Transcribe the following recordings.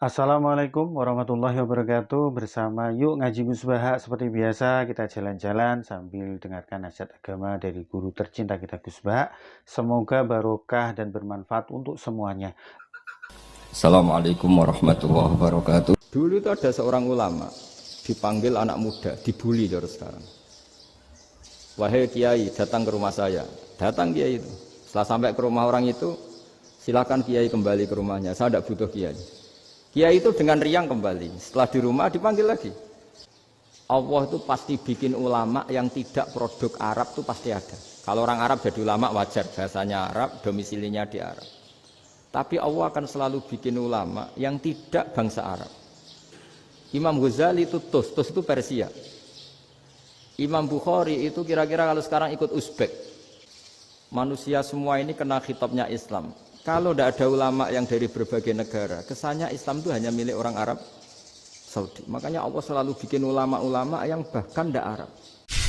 Assalamualaikum warahmatullahi wabarakatuh. Bersama Yuk Ngaji Gus Baha. Seperti biasa kita jalan-jalan sambil dengarkan nasihat agama dari guru tercinta kita Gus Baha. Semoga barokah dan bermanfaat untuk semuanya. Assalamualaikum warahmatullahi wabarakatuh. Dulu itu ada seorang ulama dipanggil anak muda, dibully dari sekarang. Wahai kiai, datang ke rumah saya. Datang kiai itu. Setelah sampai ke rumah orang itu, silakan kiai kembali ke rumahnya. Saya tidak butuh kiai. Kiai itu dengan riang kembali. Setelah di rumah dipanggil lagi. Allah itu pasti bikin ulama yang tidak produk Arab itu pasti ada. Kalau orang Arab jadi ulama wajar, bahasanya Arab, domisilinya di Arab. Tapi Allah akan selalu bikin ulama yang tidak bangsa Arab. Imam Ghazali itu Tus itu Persia. Imam Bukhari itu kira-kira kalau sekarang ikut Uzbek. Manusia semua ini kena khitabnya Islam. Kalau tidak ada ulama yang dari berbagai negara, kesannya Islam itu hanya milik orang Arab Saudi. Makanya Allah selalu bikin ulama-ulama yang bahkan tidak Arab.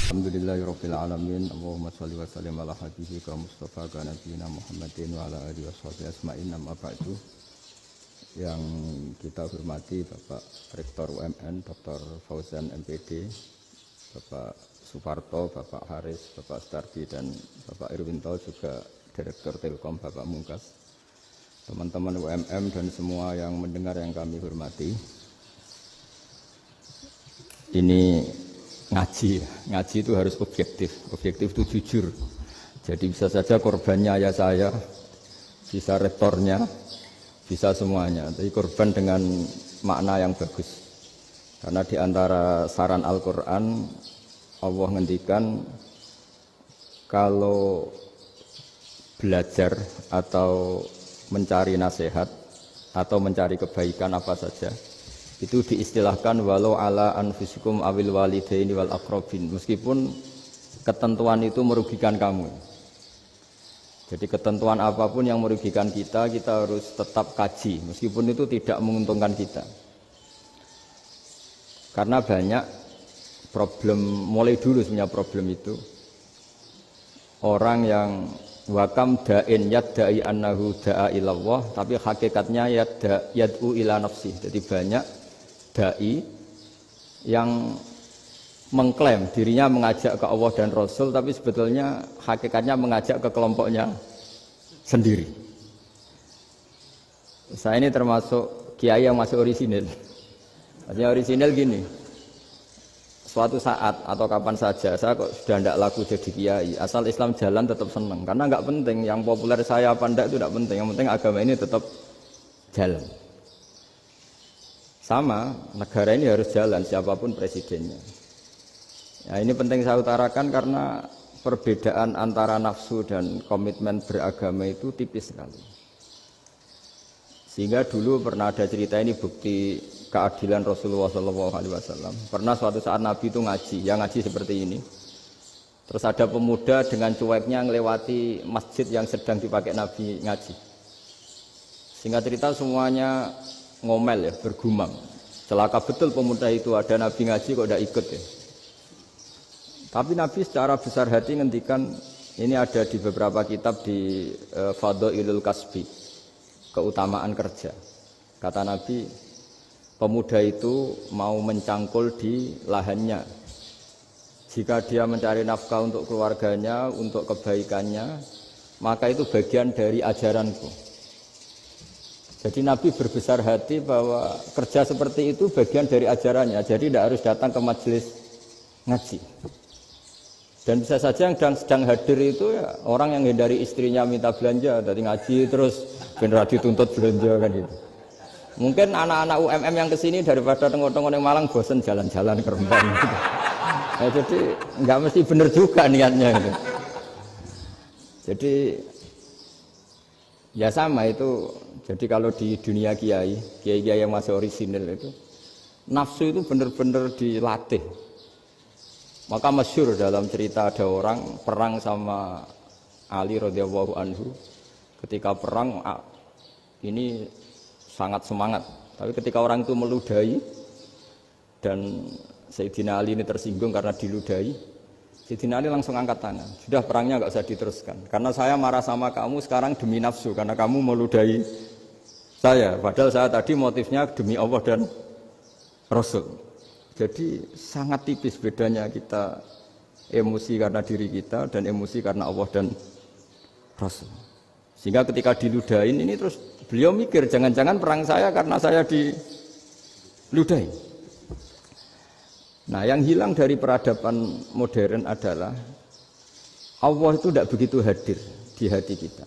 Alhamdulillahirabbil alamin. Allahumma shalli wa sallim ala habibika Mustafa ka nabiyina Muhammadin wa ala alihi washabihi asma'in. Amma ba'du. Yang kita hormati Bapak Rektor UMN Dr. Fauzan MPD, Bapak Suparto, Bapak Haris, Bapak Stardi dan Bapak Irwinto, juga Direktur Telkom Bapak Mungkas, teman-teman UMM dan semua yang mendengar yang kami hormati. Ini ngaji itu harus objektif itu jujur. Jadi bisa saja korbannya ya saya, bisa rektornya, bisa semuanya. Tapi korban dengan makna yang bagus. Karena di antara saran Al-Quran, Allah ngendikan kalau belajar atau mencari nasihat atau mencari kebaikan apa saja, itu diistilahkan walau ala anfusikum awil walidaini wal aqrabin, meskipun ketentuan itu merugikan kamu. Jadi ketentuan apapun yang merugikan kita harus tetap kaji meskipun itu tidak menguntungkan kita. Karena banyak problem, mulai dulu sebenarnya problem itu orang yang wakam da'in yadda'i annahu da'a ilallah, tapi hakikatnya yad'u ila nafsih. Jadi banyak da'i yang mengklaim dirinya mengajak ke Allah dan Rasul, tapi sebetulnya hakikatnya mengajak ke kelompoknya sendiri. Saya ini termasuk kiai yang masih orisinil. Artinya orisinil gini, suatu saat atau kapan saja saya kok sudah tidak laku jadi kiai, asal Islam jalan tetap senang. Karena nggak penting yang populer saya apa enggak, itu tidak penting. Yang penting agama ini tetap jalan. Sama, negara ini harus jalan siapapun presidennya. Ya, ini penting saya utarakan karena perbedaan antara nafsu dan komitmen beragama itu tipis sekali. Sehingga dulu pernah ada cerita, ini bukti keadilan Rasulullah SAW. Pernah suatu saat Nabi itu ngaji, yang ngaji seperti ini. Terus ada pemuda dengan cueknya ngelewati masjid yang sedang dipakai Nabi ngaji. Sehingga cerita semuanya ngomel ya, bergumam. Celaka betul pemuda itu, ada Nabi ngaji kok tidak ikut ya. Tapi Nabi secara besar hati ngendikan, ini ada di beberapa kitab di Fadhailul Kasbi, keutamaan kerja. Kata Nabi, pemuda itu mau mencangkul di lahannya. Jika dia mencari nafkah untuk keluarganya, untuk kebaikannya, maka itu bagian dari ajaranku. Jadi Nabi berbesar hati bahwa kerja seperti itu bagian dari ajarannya. Jadi tidak harus datang ke majelis ngaji. Dan bisa saja yang sedang hadir itu ya orang yang hindari istrinya minta belanja, dari ngaji terus benar dituntut belanja kan gitu. Mungkin anak-anak UMM yang kesini daripada tengok-tengok yang Malang bosen jalan-jalan ke Rembang gitu. Nah, jadi nggak mesti benar juga niatnya gitu. Jadi ya sama itu. Jadi kalau di dunia kiai yang masih orisinil itu, nafsu itu benar-benar dilatih. Maka masyhur dalam cerita ada orang perang sama Ali radhiyallahu anhu. Ketika perang ini sangat semangat, tapi ketika orang itu meludahi dan Sayyidina Ali ini tersinggung karena diludahi, Sayyidina Ali langsung angkat tangan, sudah perangnya nggak usah diteruskan, karena saya marah sama kamu sekarang demi nafsu, karena kamu meludahi saya. Padahal saya tadi motifnya demi Allah dan Rasul. Jadi sangat tipis bedanya kita emosi karena diri kita dan emosi karena Allah dan Rasul. Sehingga ketika diludahin ini terus beliau mikir jangan-jangan perang saya karena saya diludahin. Nah, yang hilang dari peradaban modern adalah Allah itu tidak begitu hadir di hati kita.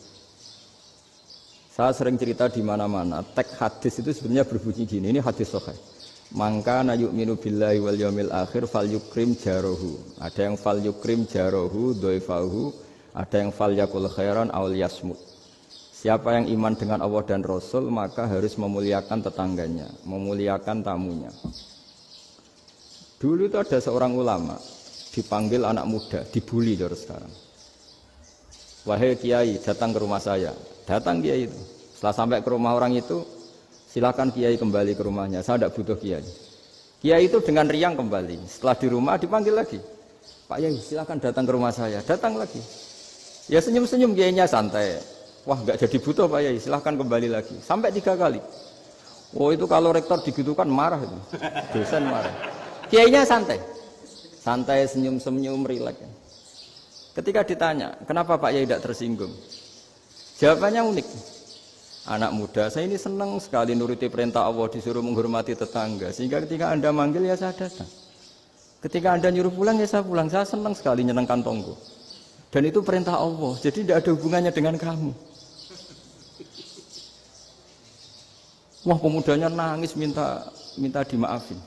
Saya sering cerita di mana-mana, teks hadis itu sebenarnya berbunyi gini, ini hadis sahih. Mangka na yu'minu billahi wal yaumil akhir fal yukrim jarohu. Ada yang fal yukrim jarohu doifahu, ada yang fal yakul khairan aul yasmut. Siapa yang iman dengan Allah dan Rasul maka harus memuliakan tetangganya, memuliakan tamunya. Dulu itu ada seorang ulama dipanggil anak muda, dibully dari sekarang. Wahai kiai, datang ke rumah saya. Datang kiai itu. Setelah sampai ke rumah orang itu, silakan kiai kembali ke rumahnya. Saya tidak butuh kiai. Kiai itu dengan riang kembali. Setelah di rumah dipanggil lagi. Pak Yai, silakan datang ke rumah saya. Datang lagi. Ya senyum-senyum kiainya santai. Wah, nggak jadi butuh Pak Yai. Silakan kembali lagi. Sampai 3 kali. Oh itu kalau rektor digitukan marah itu. Dosen marah. Kiainya santai. Santai, senyum-senyum, rileks. Ketika ditanya, kenapa Pak Yai tidak tersinggung? Jawabannya unik. Anak muda, saya ini senang sekali nuruti perintah Allah, disuruh menghormati tetangga. Sehingga ketika Anda manggil, ya saya datang. Ketika Anda nyuruh pulang, ya saya pulang. Saya senang sekali nyenangkan tonggo. Dan itu perintah Allah, jadi tidak ada hubungannya dengan kamu. Wah, pemudanya nangis minta dimaafin.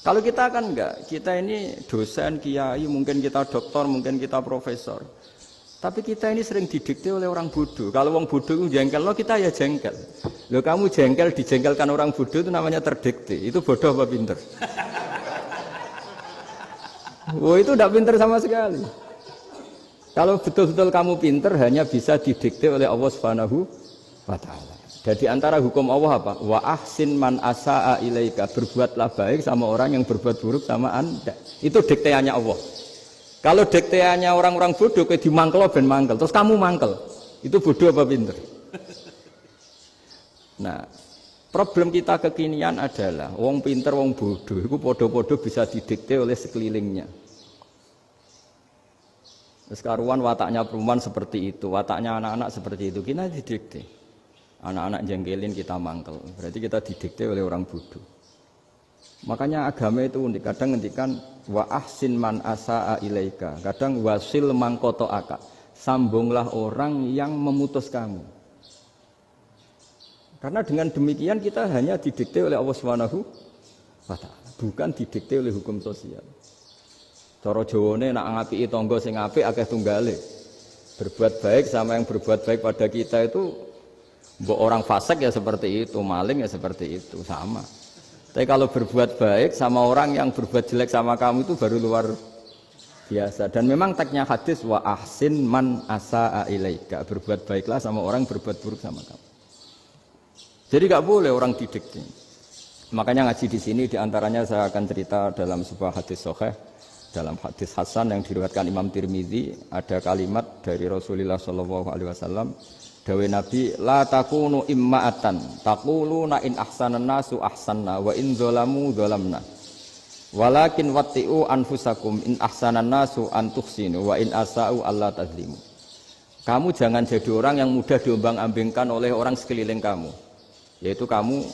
Kalau kita kan enggak, kita ini dosen, kiai, mungkin kita doktor, mungkin kita profesor. Tapi kita ini sering didikte oleh orang bodoh. Kalau orang bodoh itu jengkel, lo kita ya jengkel. Lo kamu jengkel, dijengkelkan orang bodoh itu namanya terdikte. Itu bodoh apa pinter? Wah itu tidak pinter sama sekali. Kalau betul-betul kamu pinter, hanya bisa didikte oleh Allah Subhanahu wa Ta'ala. Jadi antara hukum Allah apa? Wa ahsin man asa'a ilaika. Berbuatlah baik sama orang yang berbuat buruk sama Anda. Itu dikteannya Allah. Kalau dikteannya orang-orang bodoh kayak dimangkel ben mangkel, terus kamu mangkel. Itu bodoh apa pinter? Nah, problem kita kekinian adalah wong pinter, wong bodoh itu podo-podo bisa didikte oleh sekelilingnya. Terus karuan wataknya perempuan seperti itu, wataknya anak-anak seperti itu, kita didikte. Anak-anak jengkelin kita mangkel, berarti kita didikte oleh orang bodoh. Makanya agama itu unik, kadang ngendikan wa ahsin man asa'a ilaika, kadang wasil man qata'aka, sambunglah orang yang memutus kamu. Karena dengan demikian kita hanya didikte oleh Allah Subhanahu wa Ta'ala, bukan didikte oleh hukum sosial. Cara Jawane nak ngapiki tangga sing apik akeh tunggale. Berbuat baik sama yang berbuat baik pada kita itu mbok orang fasik ya seperti itu, maling ya seperti itu, sama. Tapi kalau berbuat baik sama orang yang berbuat jelek sama kamu itu baru luar biasa. Dan memang teksnya hadis wa ahsin man asa'a ilaika. Berbuat baiklah sama orang berbuat buruk sama kamu. Jadi nggak boleh orang didikte. Makanya ngaji di sini diantaranya saya akan cerita dalam sebuah hadis sahih, dalam hadis hasan yang diriwayatkan Imam Tirmizi ada kalimat dari Rasulullah SAW. Dawe Nabi, la takunu imma'atan, taquluna in ahsanan nasu ahsanna, wa in zolamu zolamna. Walakin watti'u anfusakum in ahsanan nasu antuhsinu, wa in asa'u Allah tazlimu. Kamu jangan jadi orang yang mudah diombang-ambingkan oleh orang sekeliling kamu. Yaitu kamu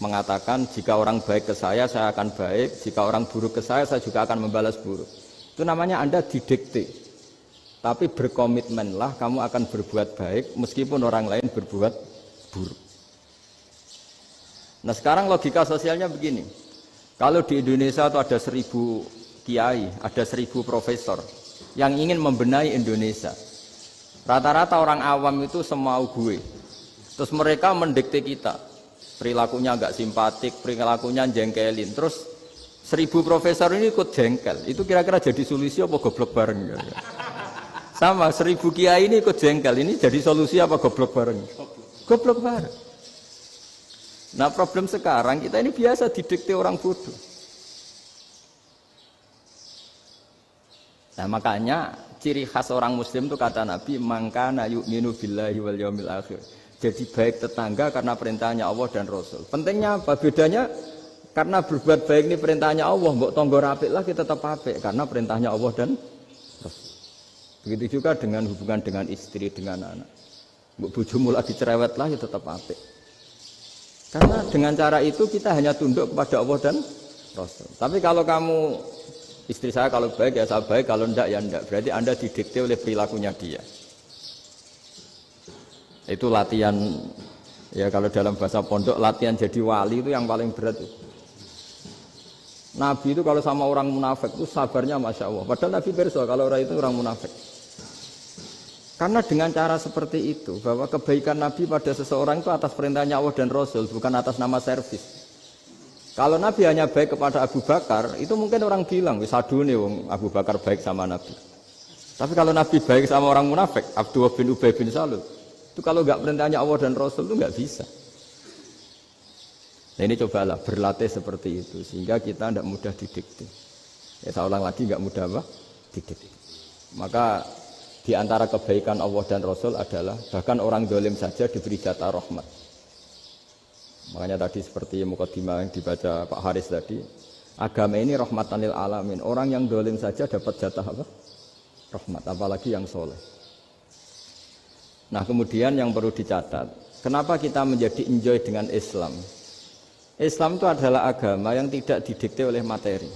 mengatakan, jika orang baik ke saya akan baik, jika orang buruk ke saya juga akan membalas buruk. Itu namanya Anda didikte. Tapi berkomitmenlah kamu akan berbuat baik meskipun orang lain berbuat buruk. Nah sekarang logika sosialnya begini. Kalau di Indonesia itu ada 1000 kiai, ada 1000 profesor yang ingin membenahi Indonesia. Rata-rata orang awam itu semau gue. Terus mereka mendikte kita. Perilakunya agak simpatik, perilakunya jengkelin. Terus 1000 profesor ini ikut jengkel. Itu kira-kira jadi solusi apa goblok bareng? Sama 1000 kiai ini ikut jengkel, ini jadi solusi apa goblok bareng? Goblok bareng. Nah problem sekarang kita ini biasa didikte orang bodoh. Nah makanya ciri khas orang muslim itu kata Nabi, mangkana yu'minu billahi wal yaumil akhir. Jadi baik tetangga karena perintahnya Allah dan Rasul. Pentingnya apa? Bedanya karena berbuat baik ini perintahnya Allah, mbok tangga apik lah kita tetap apik karena perintahnya Allah dan Rasul. Begitu juga dengan hubungan dengan istri, dengan anak. Mbok bojomu lagi cerewet lah ya tetap apik. Karena dengan cara itu kita hanya tunduk kepada Allah dan Rasul. Tapi kalau kamu, istri saya kalau baik ya saya baik, kalau enggak ya enggak. Berarti Anda didikte oleh perilakunya dia. Itu latihan, ya kalau dalam bahasa pondok, latihan jadi wali itu yang paling berat. Nabi itu kalau sama orang munafik itu sabarnya Masya Allah. Padahal Nabi berso kalau orang itu orang munafik. Karena dengan cara seperti itu, bahwa kebaikan Nabi pada seseorang itu atas perintahnya Allah dan Rasul, bukan atas nama servis. Kalau Nabi hanya baik kepada Abu Bakar, itu mungkin orang bilang, wis adune wong Abu Bakar baik sama Nabi. Tapi kalau Nabi baik sama orang munafik, Abdullah bin Ubay bin Salul, itu kalau nggak perintahnya Allah dan Rasul itu nggak bisa. Nah ini cobalah berlatih seperti itu sehingga kita tidak mudah didikte. Ya saya ulang lagi nggak mudah apa? Didikte. Maka di antara kebaikan Allah dan Rasul adalah bahkan orang dolim saja diberi jatah rahmat. Makanya tadi seperti mukadimah yang dibaca Pak Haris tadi, agama ini rahmatan lil alamin. Orang yang dolim saja dapat jatah apa? Rahmat, apalagi yang soleh. Nah kemudian yang perlu dicatat, kenapa kita menjadi enjoy dengan Islam? Islam itu adalah agama yang tidak didikte oleh materi.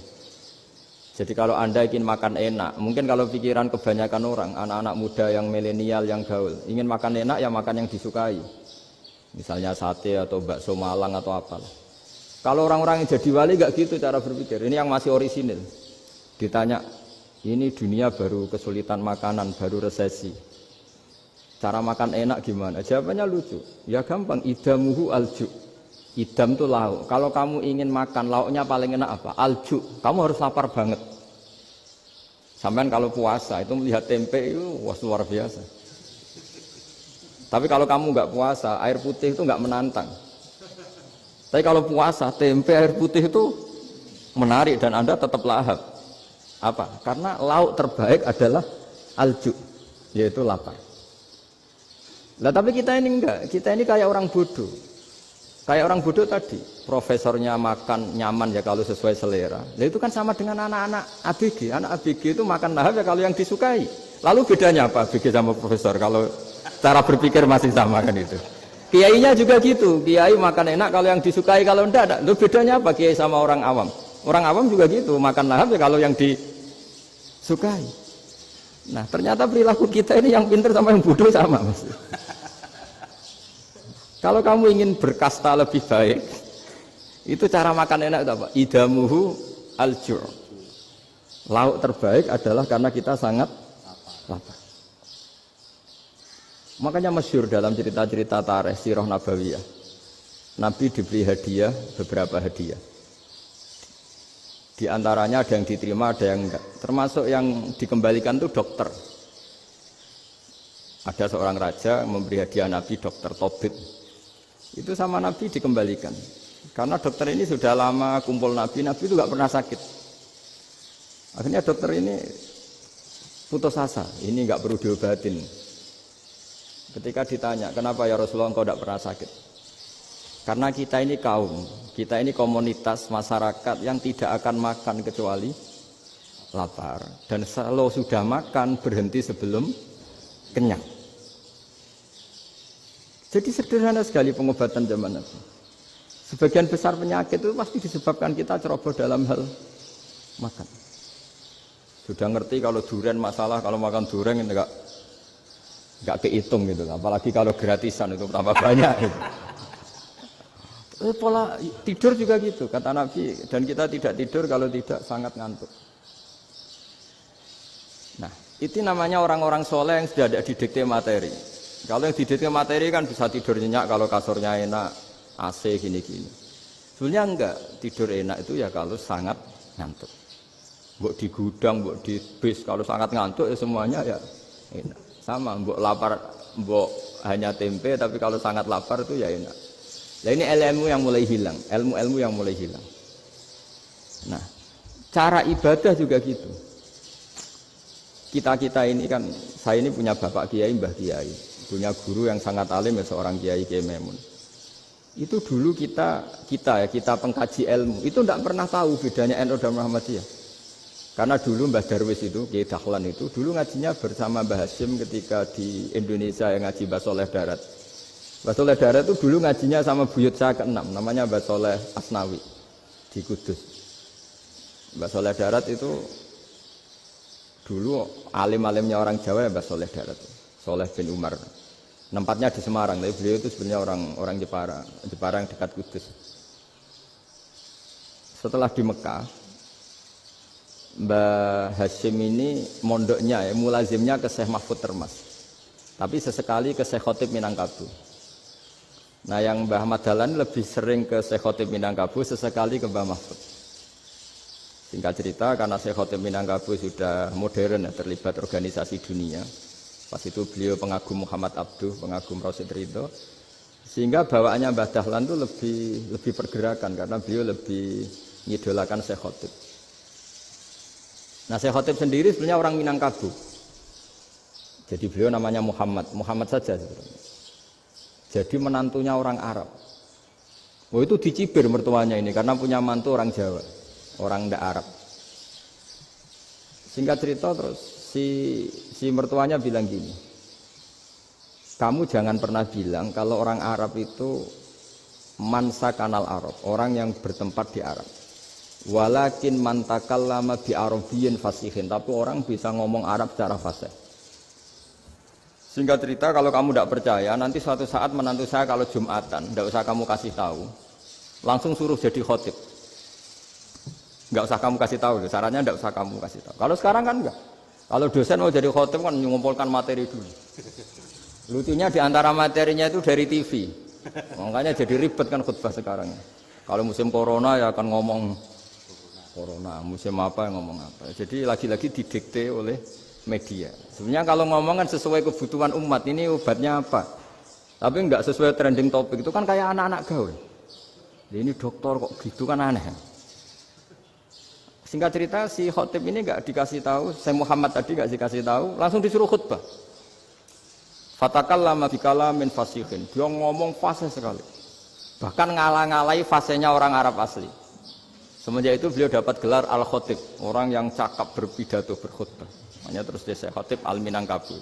Jadi kalau Anda ingin makan enak, mungkin kalau pikiran kebanyakan orang, anak-anak muda yang milenial, yang gaul, ingin makan enak ya makan yang disukai. Misalnya sate atau bakso Malang atau apalah. Kalau orang-orang yang jadi wali nggak gitu cara berpikir, ini yang masih orisinil. Ditanya, ini dunia baru kesulitan makanan, baru resesi. Cara makan enak gimana? Jawabannya lucu. Ya gampang, idamuhu alju. Idam itu lauk. Kalau kamu ingin makan lauknya paling enak apa? Alju. Kamu harus lapar banget. Sampai kalau puasa itu melihat tempe itu wah luar biasa. Tapi kalau kamu nggak puasa, air putih itu nggak menantang. Tapi kalau puasa, tempe air putih itu menarik dan Anda tetap lahap. Apa? Karena lauk terbaik adalah alju, yaitu lapar. Lah tapi kita ini enggak, kita ini kayak orang bodoh. Kayak orang bodoh tadi, profesornya makan nyaman ya kalau sesuai selera. Lah itu kan sama dengan anak-anak ABG. Anak ABG itu makan lahap ya kalau yang disukai. Lalu bedanya apa ABG sama profesor? Kalau cara berpikir masih sama kan itu. Kiainya juga gitu. Kiai makan enak kalau yang disukai, kalau enggak. Lalu bedanya apa kiai sama orang awam? Orang awam juga gitu, makan lahap ya kalau yang disukai. Nah ternyata perilaku kita ini yang pintar sama yang bodoh sama mas. Kalau kamu ingin berkasta lebih baik, itu cara makan enak itu apa? Idamuhu alju'. Lauk terbaik adalah karena kita sangat lapar. Makanya masyhur dalam cerita-cerita tarikh sirah nabawiyah. Nabi diberi hadiah, beberapa hadiah. Di antaranya ada yang diterima, ada yang enggak. Termasuk yang dikembalikan itu dokter. Ada seorang raja memberi hadiah Nabi dokter Tobit. Itu sama Nabi dikembalikan. Karena dokter ini sudah lama kumpul Nabi itu nggak pernah sakit. Akhirnya dokter ini putus asa, ini nggak perlu diobatin. Ketika ditanya, kenapa ya Rasulullah engkau tidak pernah sakit? Karena kita ini kaum, kita ini komunitas masyarakat yang tidak akan makan kecuali lapar. Dan kalau sudah makan berhenti sebelum kenyang. Jadi sederhana sekali pengobatan zaman Nabi. Sebagian besar penyakit itu pasti disebabkan kita ceroboh dalam hal makan. Sudah ngerti kalau durian masalah, kalau makan durian enggak kehitung gitu. Apalagi kalau gratisan itu tambah banyak. Gitu. Pola tidur juga gitu kata Nabi, dan kita tidak tidur kalau tidak sangat ngantuk. Nah, itu namanya orang-orang soleh yang sudah ada didikte materi. Kalau yang didikte materi kan bisa tidur nyenyak kalau kasurnya enak, AC gini-gini. Sebenarnya enggak, tidur enak itu ya kalau sangat ngantuk. Mbok di gudang, mbok di bis, kalau sangat ngantuk ya semuanya ya enak. Sama, mbok lapar, mbok hanya tempe, tapi kalau sangat lapar itu ya enak. Nah ini ilmu yang mulai hilang, ilmu-ilmu yang mulai hilang. Nah, cara ibadah juga gitu. Kita ini kan, saya ini punya bapak kiai, mbah kiai. punya guru yang sangat alim ya seorang Kiai Maimun. Itu dulu kita pengkaji ilmu itu tidak pernah tahu bedanya NU dan Muhammadiyah. Karena dulu Mbah Darwis itu, Kiai Dahlan itu dulu ngajinya bersama Mbah Hasyim ketika di Indonesia yang ngaji Mbah Soleh Darat. Mbah Soleh Darat itu dulu ngajinya sama buyut saya ke-6, namanya Mbah Soleh Asnawi di Kudus. Mbah Soleh Darat itu dulu alim-alimnya orang Jawa ya Mbah Soleh Darat, Soleh bin Umar. Tempatnya di Semarang, tapi beliau itu sebenarnya orang Jepara yang dekat Kudus. Setelah di Mekah, Mbah Hasyim ini mondoknya ya, mulazimnya ke Syekh Mahfud Termas. Tapi sesekali ke Syekh Khotib Minangkabau. Nah yang Mbah Ahmad Dahlan lebih sering ke Syekh Khotib Minangkabau, sesekali ke Mbah Mahfud. Singkat cerita, karena Syekh Khotib Minangkabau sudah modern ya, terlibat organisasi dunia. Pas itu beliau pengagum Muhammad Abduh, pengagum Rasid Ridho. Sehingga bawaannya Mbah Dahlan itu lebih pergerakan karena beliau lebih mengidolakan Syekh Khotib. Nah Syekh Khotib sendiri sebenarnya orang Minangkabau. Jadi beliau namanya Muhammad saja sebenarnya. Jadi menantunya orang Arab. Oh itu dicibir mertuanya ini karena punya mantu orang Jawa, orang ndak Arab. Singkat cerita terus si mertuanya bilang gini, kamu jangan pernah bilang kalau orang Arab itu mansa kanal Arab, orang yang bertempat di Arab. Walakin mantakallama bi arabiyyin fasihin, tapi orang bisa ngomong Arab secara fasih. Singkat cerita, kalau kamu tidak percaya, nanti suatu saat menantu saya kalau Jumatan, tidak usah kamu kasih tahu, langsung suruh jadi khotib. Nggak usah kamu kasih tahu, syaratnya tidak usah kamu kasih tahu. Kalau sekarang kan enggak. Kalau dosen mau jadi khotib kan mengumpulkan materi dulu. Lucunya di antara materinya itu dari TV, makanya jadi ribet kan khutbah sekarang. Kalau musim corona ya akan ngomong corona, musim apa yang ngomong apa. Jadi lagi-lagi didikte oleh media. Sebenarnya kalau ngomong kan sesuai kebutuhan umat, ini obatnya apa. Tapi enggak sesuai trending topik, itu kan kayak anak-anak gaul. Ini dokter kok gitu kan aneh. Singkat cerita si khotib ini enggak dikasih tahu, saya Muhammad tadi enggak dikasih tahu, langsung disuruh khutbah. Fatakallama bikalamin fasihin. Dia ngomong fasih sekali. Bahkan ngalah-ngalahi fasihnya orang Arab asli. Semenjak itu beliau dapat gelar Al-Khotib, orang yang cakap berpidato berkhutbah. Makanya terus dia Khotib Al-Minangkabau.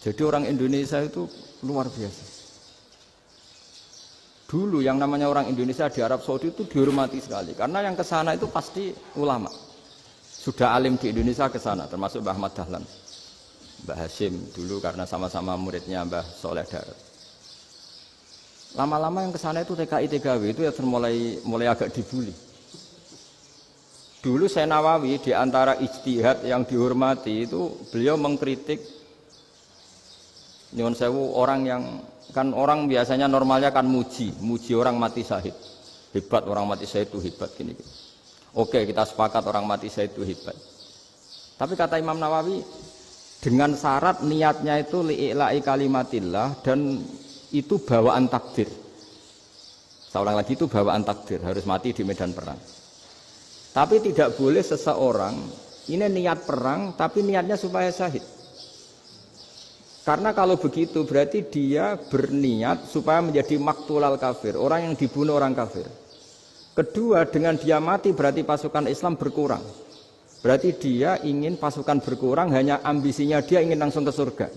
Jadi orang Indonesia itu luar biasa. Dulu yang namanya orang Indonesia di Arab Saudi itu dihormati sekali, karena yang ke sana itu pasti ulama. Sudah alim di Indonesia ke sana, termasuk Mbah Ahmad Dahlan, Mbah Hasyim dulu karena sama-sama muridnya Mbah Soleh Darat. Lama-lama yang ke sana itu TKI TKW itu ya mulai agak dibully. Dulu Syekh Nawawi di antara ijtihad yang dihormati itu beliau mengkritik nyuwun sewu orang yang kan orang biasanya normalnya kan muji orang mati syahid. Hebat orang mati syahid itu hebat gini. Oke, kita sepakat orang mati syahid itu hebat. Tapi kata Imam Nawawi dengan syarat niatnya itu li'ila'i kalimatillah dan itu bawaan takdir. Saya ulang lagi, itu bawaan takdir, harus mati di medan perang. Tapi tidak boleh seseorang ini niat perang tapi niatnya supaya syahid. Karena kalau begitu berarti dia berniat supaya menjadi maktulal kafir, orang yang dibunuh orang kafir. Kedua, dengan dia mati berarti pasukan Islam berkurang. Berarti dia ingin pasukan berkurang, hanya ambisinya dia ingin langsung ke surga.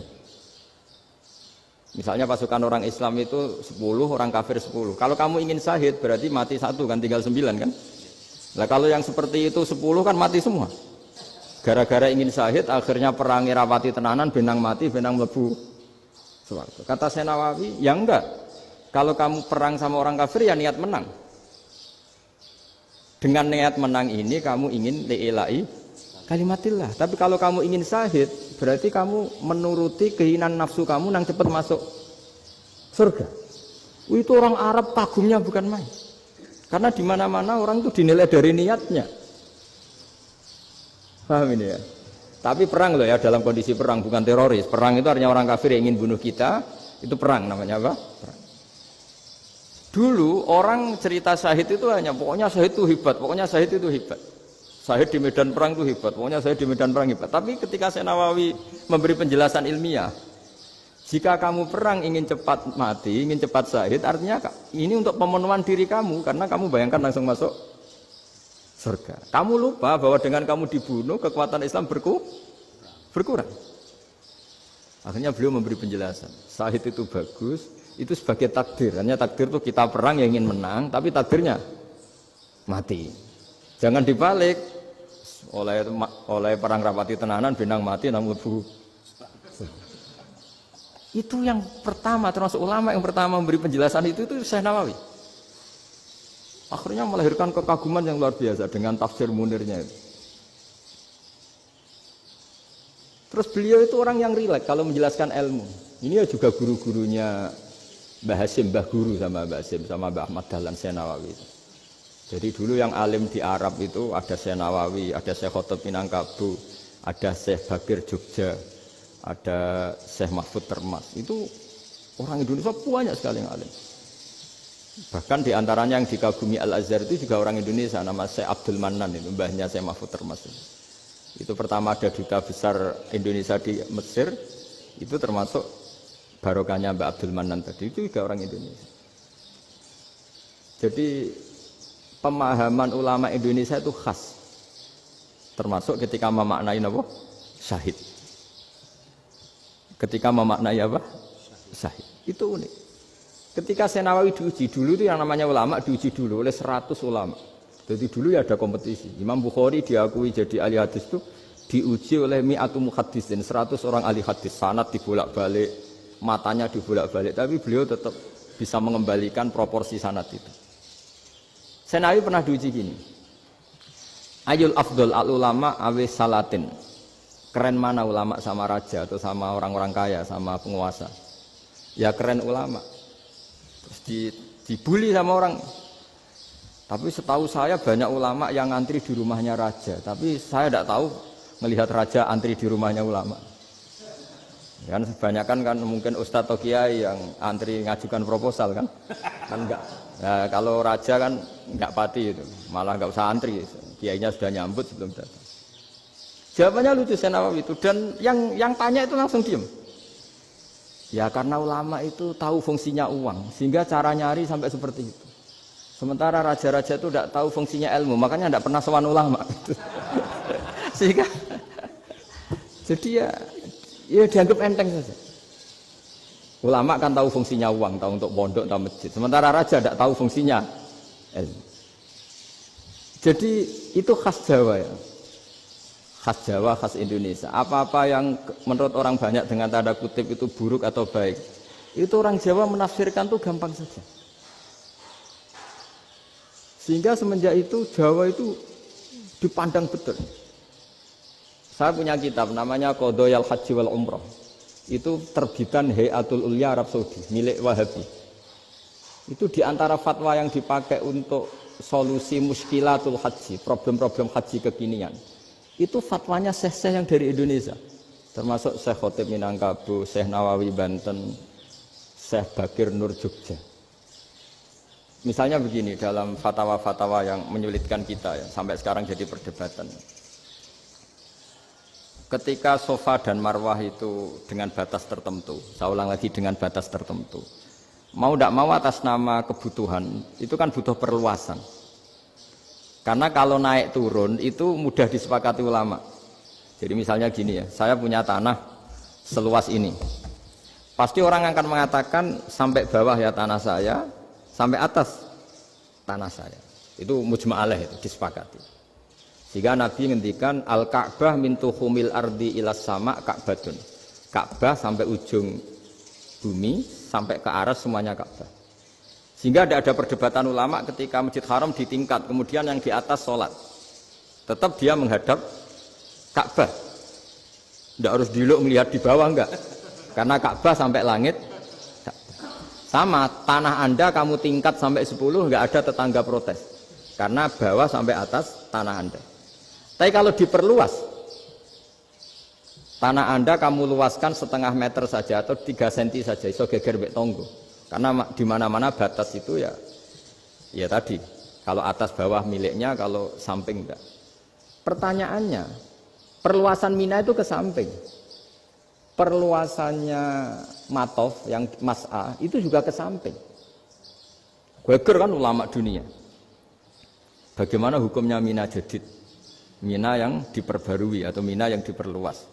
Misalnya pasukan orang Islam itu 10, orang kafir 10. Kalau kamu ingin syahid berarti mati 1 kan, tinggal 9 kan. Nah kalau yang seperti itu 10 kan mati semua. Gara-gara ingin syahid akhirnya perangi rapati tenanan, benang mati, benang mlebu swarga. Kata Syekh Nawawi, ya enggak. Kalau kamu perang sama orang kafir ya niat menang. Dengan niat menang ini kamu ingin li'ila'i kalimatillah. Tapi kalau kamu ingin syahid berarti kamu menuruti keinginan nafsu kamu yang cepat masuk surga. Itu orang Arab kagumnya bukan main. Karena di mana-mana orang itu dinilai dari niatnya. Paham ini ya? Tapi perang loh ya, dalam kondisi perang, bukan teroris. Perang itu artinya orang kafir yang ingin bunuh kita, itu perang namanya apa? Perang. Dulu orang cerita syahid itu hanya pokoknya syahid itu hebat, pokoknya syahid itu hebat. Syahid di medan perang itu hebat, pokoknya syahid di medan perang hebat. Tapi ketika Syekh Nawawi memberi penjelasan ilmiah, Jika kamu perang ingin cepat mati, ingin cepat syahid, artinya ini untuk pemenuhan diri kamu, karena kamu bayangkan langsung masuk surga. Kamu lupa bahwa dengan kamu dibunuh, kekuatan Islam berkurang. Akhirnya beliau memberi penjelasan, syahid itu bagus, itu sebagai takdir. Hanya takdir itu kita perang yang ingin menang, tapi takdirnya mati. Jangan dibalik, oleh perang rapati tenanan, benang mati, namun lebu. Itu yang pertama, termasuk ulama yang pertama memberi penjelasan itu Syekh Nawawi. Akhirnya melahirkan kekaguman yang luar biasa dengan tafsir Munirnya itu. Terus beliau itu orang yang rileks kalau menjelaskan ilmu. Ini ya juga guru-gurunya Mbah Hasim, Mbah Guru sama Mbah Hasim, sama Mbah Ahmad Dahlan Syekh Nawawi itu. Jadi dulu yang alim di Arab itu ada Syekh Nawawi, ada Syekh Khotib Minangkabau, ada Syekh Bakir Jogja, ada Syekh Mahfud Termas. Itu orang Indonesia banyak sekali yang alim. Bahkan diantaranya yang dikagumi Al-Azhar itu juga orang Indonesia, nama Syekh Abdul Manan, itu mbahnya Syekh Mahfud Termas. Itu pertama ada duta besar Indonesia di Mesir, itu termasuk barokahnya Mbak Abdul Manan tadi, itu juga orang Indonesia. Jadi pemahaman ulama Indonesia itu khas, termasuk ketika memaknai apa? Syahid. Ketika memaknai apa? Syahid. Itu unik. Ketika Syekh Nawawi diuji dulu itu yang namanya ulama diuji dulu oleh 100 ulama. Jadi dulu ya ada kompetisi. Imam Bukhari diakui jadi ahli hadis itu diuji oleh mi'atu muhaddisin, 100 orang ahli hadis, sanad dibolak-balik, matanya dibolak-balik, tapi beliau tetap bisa mengembalikan proporsi sanad itu. Syekh Nawawi pernah diuji gini. Ayul afdol al ulama awis salatin. Keren mana ulama sama raja atau sama orang-orang kaya, sama penguasa? Ya keren ulama. Terus dibully sama orang. Tapi setahu saya banyak ulama yang antri di rumahnya raja. Tapi saya tidak tahu melihat raja antri di rumahnya ulama. Kan kebanyakan kan mungkin ustadz atau kiai yang antri ngajukan proposal kan enggak. Nah, kalau raja kan enggak pati itu, malah enggak usah antri, kiainya sudah nyambut sebelum datang. Jawabannya lucu Syekh Nawawi itu, dan yang tanya itu langsung diam. Ya karena ulama itu tahu fungsinya uang, sehingga cara nyari sampai seperti itu. Sementara raja-raja itu tidak tahu fungsinya ilmu, makanya tidak pernah sowan ulama. Sehingga jadi ya dianggap enteng saja. Ulama kan tahu fungsinya uang, tahu untuk pondok, tahu masjid. Sementara raja tidak tahu fungsinya ilmu. Jadi itu khas Jawa ya. Khas Jawa, khas Indonesia. Apa-apa yang menurut orang banyak dengan tanda kutip itu buruk atau baik, itu orang Jawa menafsirkan itu gampang saja. Sehingga semenjak itu Jawa itu dipandang betul. Saya punya kitab namanya Qadhayal Haji wal Umrah. Itu terbitan Hayatul Ulya Arab Saudi, milik Wahabi. Itu diantara fatwa yang dipakai untuk solusi muskilatul haji, problem-problem haji kekinian. Itu fatwanya syekh-syekh yang dari Indonesia. Termasuk Syekh Khotib Minangkabau, Syekh Nawawi Banten, Syekh Bakir Nur Jogja. Misalnya begini, dalam fatwa-fatwa yang menyulitkan kita ya, sampai sekarang jadi perdebatan. Ketika sofa dan marwah itu dengan batas tertentu, saya ulang lagi dengan batas tertentu. Mau tidak mau atas nama kebutuhan, itu kan butuh perluasan. Karena kalau naik turun itu mudah disepakati ulama. Jadi misalnya gini ya, saya punya tanah seluas ini. Pasti orang akan mengatakan sampai bawah ya tanah saya, sampai atas tanah saya. Itu mujma' alaih, itu disepakati. Sehingga Nabi ngendikan al-Ka'bah min tuhumil ardi ilas sama Ka'batun. Ka'bah sampai ujung bumi, sampai ke aras semuanya Ka'bah. Sehingga tidak ada perdebatan ulama ketika Masjid Haram ditingkat, kemudian yang di atas sholat. Tetap dia menghadap Ka'bah. Tidak harus diluk melihat di bawah, enggak. Karena Ka'bah sampai langit. Sama, tanah Anda kamu tingkat sampai 10, enggak ada tetangga protes. Karena bawah sampai atas tanah Anda. Tapi kalau diperluas, tanah Anda kamu luaskan setengah meter saja atau 3 cm saja, iso geger mbek tonggo. Karena di mana-mana batas itu ya tadi, kalau atas bawah miliknya, kalau samping enggak. Pertanyaannya, perluasan Mina itu ke samping. perluasannya matof yang mas'ah itu juga ke samping. Geger kan ulama dunia. Bagaimana hukumnya mina jadid? Mina yang diperbarui atau mina yang diperluas.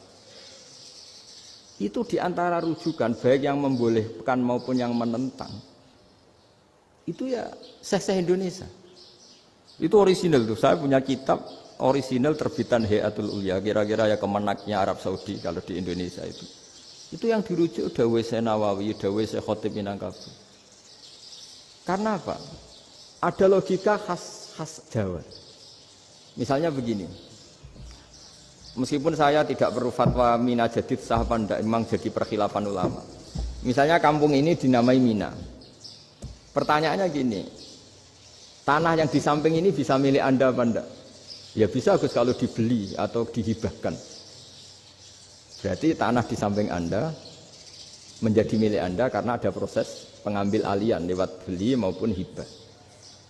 Itu diantara rujukan baik yang membolehkan maupun yang menentang. Itu ya Syekh Indonesia. Itu orisinal tuh. Saya punya kitab orisinal terbitan Hayatul Ulya, kira-kira ya kemenaknya Arab Saudi kalau di Indonesia itu. Itu yang dirujuk Dawei Syekh Nawawi, Dawei Syekh Khatib Minangkabau. Karena apa? Ada logika khas Jawa. Misalnya begini. Meskipun saya tidak perlu fatwa Mina jadid sah apa enggak, memang jadi perkhilafan ulama. Misalnya kampung ini dinamai Mina. Pertanyaannya gini. Tanah yang di samping ini bisa milik Anda apa enggak? Ya bisa Gus kalau dibeli atau dihibahkan. Berarti tanah di samping Anda menjadi milik Anda karena ada proses pengambil alian lewat beli maupun hibah.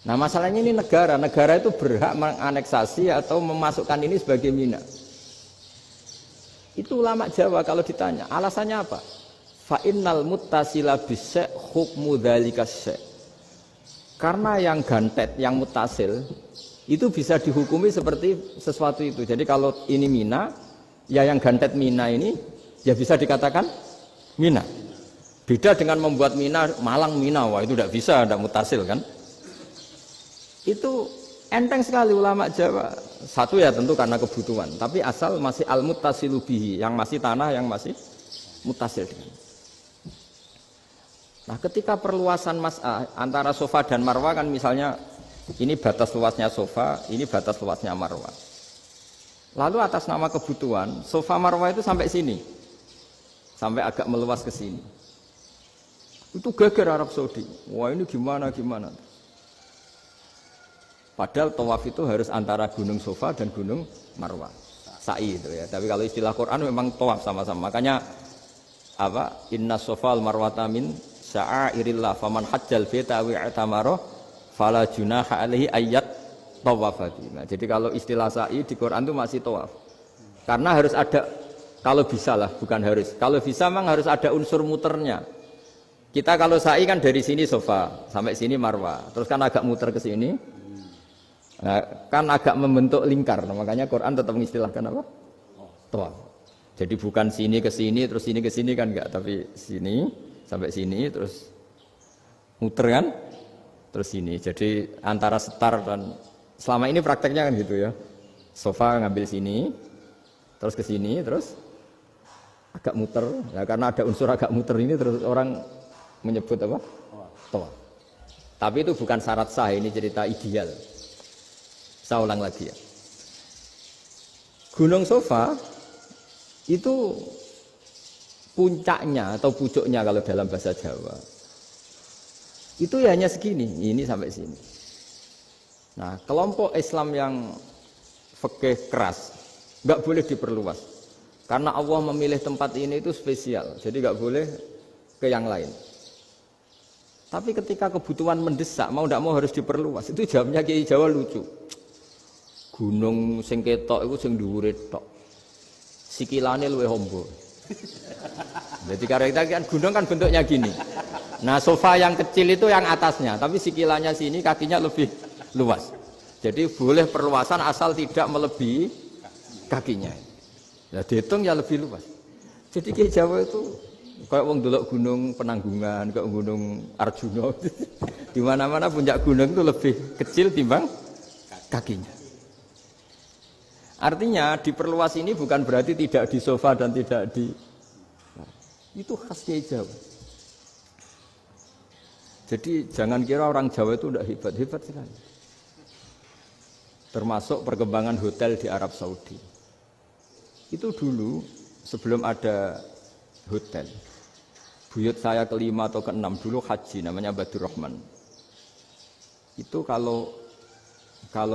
Nah masalahnya ini negara itu berhak menganeksasi atau memasukkan ini sebagai mina. Itu ulama Jawa kalau ditanya, alasannya apa? Fa innal muttasila bis-syai' hukmu dzalika syai'. Karena yang gantet, yang mutasil itu bisa dihukumi seperti sesuatu itu. Jadi kalau ini mina, ya yang gantet mina ini ya bisa dikatakan mina. Beda dengan membuat mina, malang mina, wah itu tidak bisa, tidak mutasil kan. Itu enteng sekali ulama Jawa. Satu ya tentu karena kebutuhan, tapi asal masih al-muttasilu bihi, yang masih tanah yang masih mutasil dengan. Nah ketika perluasan mas'ah antara sofa dan marwah kan misalnya ini batas luasnya sofa, ini batas luasnya marwah. Lalu atas nama kebutuhan, sofa marwah itu sampai sini. Sampai agak meluas ke sini. Itu geger Arab Saudi. Wah ini gimana. Padahal tawaf itu harus antara gunung sofa dan gunung marwah. Sa'i itu ya. Tapi kalau istilah Quran memang tawaf sama-sama. Makanya apa? Inna sofal marwata min sya'airillah faman hajjal baita wa i'tamara fala junaha alaihi ayyat tawafati. Nah, jadi kalau istilah sa'i di Quran itu masih tawaf. Karena harus ada, kalau bisa lah, bukan harus. Kalau bisa memang harus ada unsur muternya. Kita kalau sa'i kan dari sini sofa sampai sini marwah, terus kan agak muter ke sini. Nah, kan agak membentuk lingkar. Nah, makanya Quran tetap mengistilahkan apa? Tawaf. Jadi bukan sini ke sini terus sini ke sini kan enggak, tapi sini sampai sini terus muter kan terus sini. Jadi antara setar dan selama ini prakteknya kan gitu ya, sofa ngambil sini terus ke sini terus agak muter ya, karena ada unsur agak muter ini terus orang menyebut apa? Tawaf. Tapi itu bukan syarat sah, ini cerita ideal. Saya ulang lagi ya, Gunung Sofa itu puncaknya atau pucuknya kalau dalam bahasa Jawa itu ya hanya segini, ini sampai sini. Nah kelompok Islam yang fikih keras nggak boleh diperluas karena Allah memilih tempat ini itu spesial, jadi nggak boleh ke yang lain. Tapi ketika kebutuhan mendesak mau tidak mau harus diperluas, itu jawabnya Kiai Jawa lucu. Gunung sing ketok itu sing dhuwure tok, sikilane luwih ombo. Jadi karena kita kan gunung kan bentuknya gini. Nah sofa yang kecil itu yang atasnya, tapi sikilannya sini kakinya lebih luas. Jadi boleh perluasan asal tidak melebihi kakinya. Ya dihitung ya lebih luas. Jadi Kiai Jawa itu kayak wong delok gunung Penanggungan, kayak gunung Arjuna. Di mana-mana puncak gunung itu lebih kecil timbang kakinya. Artinya diperluas ini bukan berarti tidak di sofa dan tidak di... Nah, itu khas Kiai Jawa. Jadi jangan kira orang Jawa itu tidak hebat sekali. Termasuk perkembangan hotel di Arab Saudi. Itu dulu sebelum ada hotel. Buyut saya kelima atau keenam dulu haji, namanya Badur Rahman. Itu kalau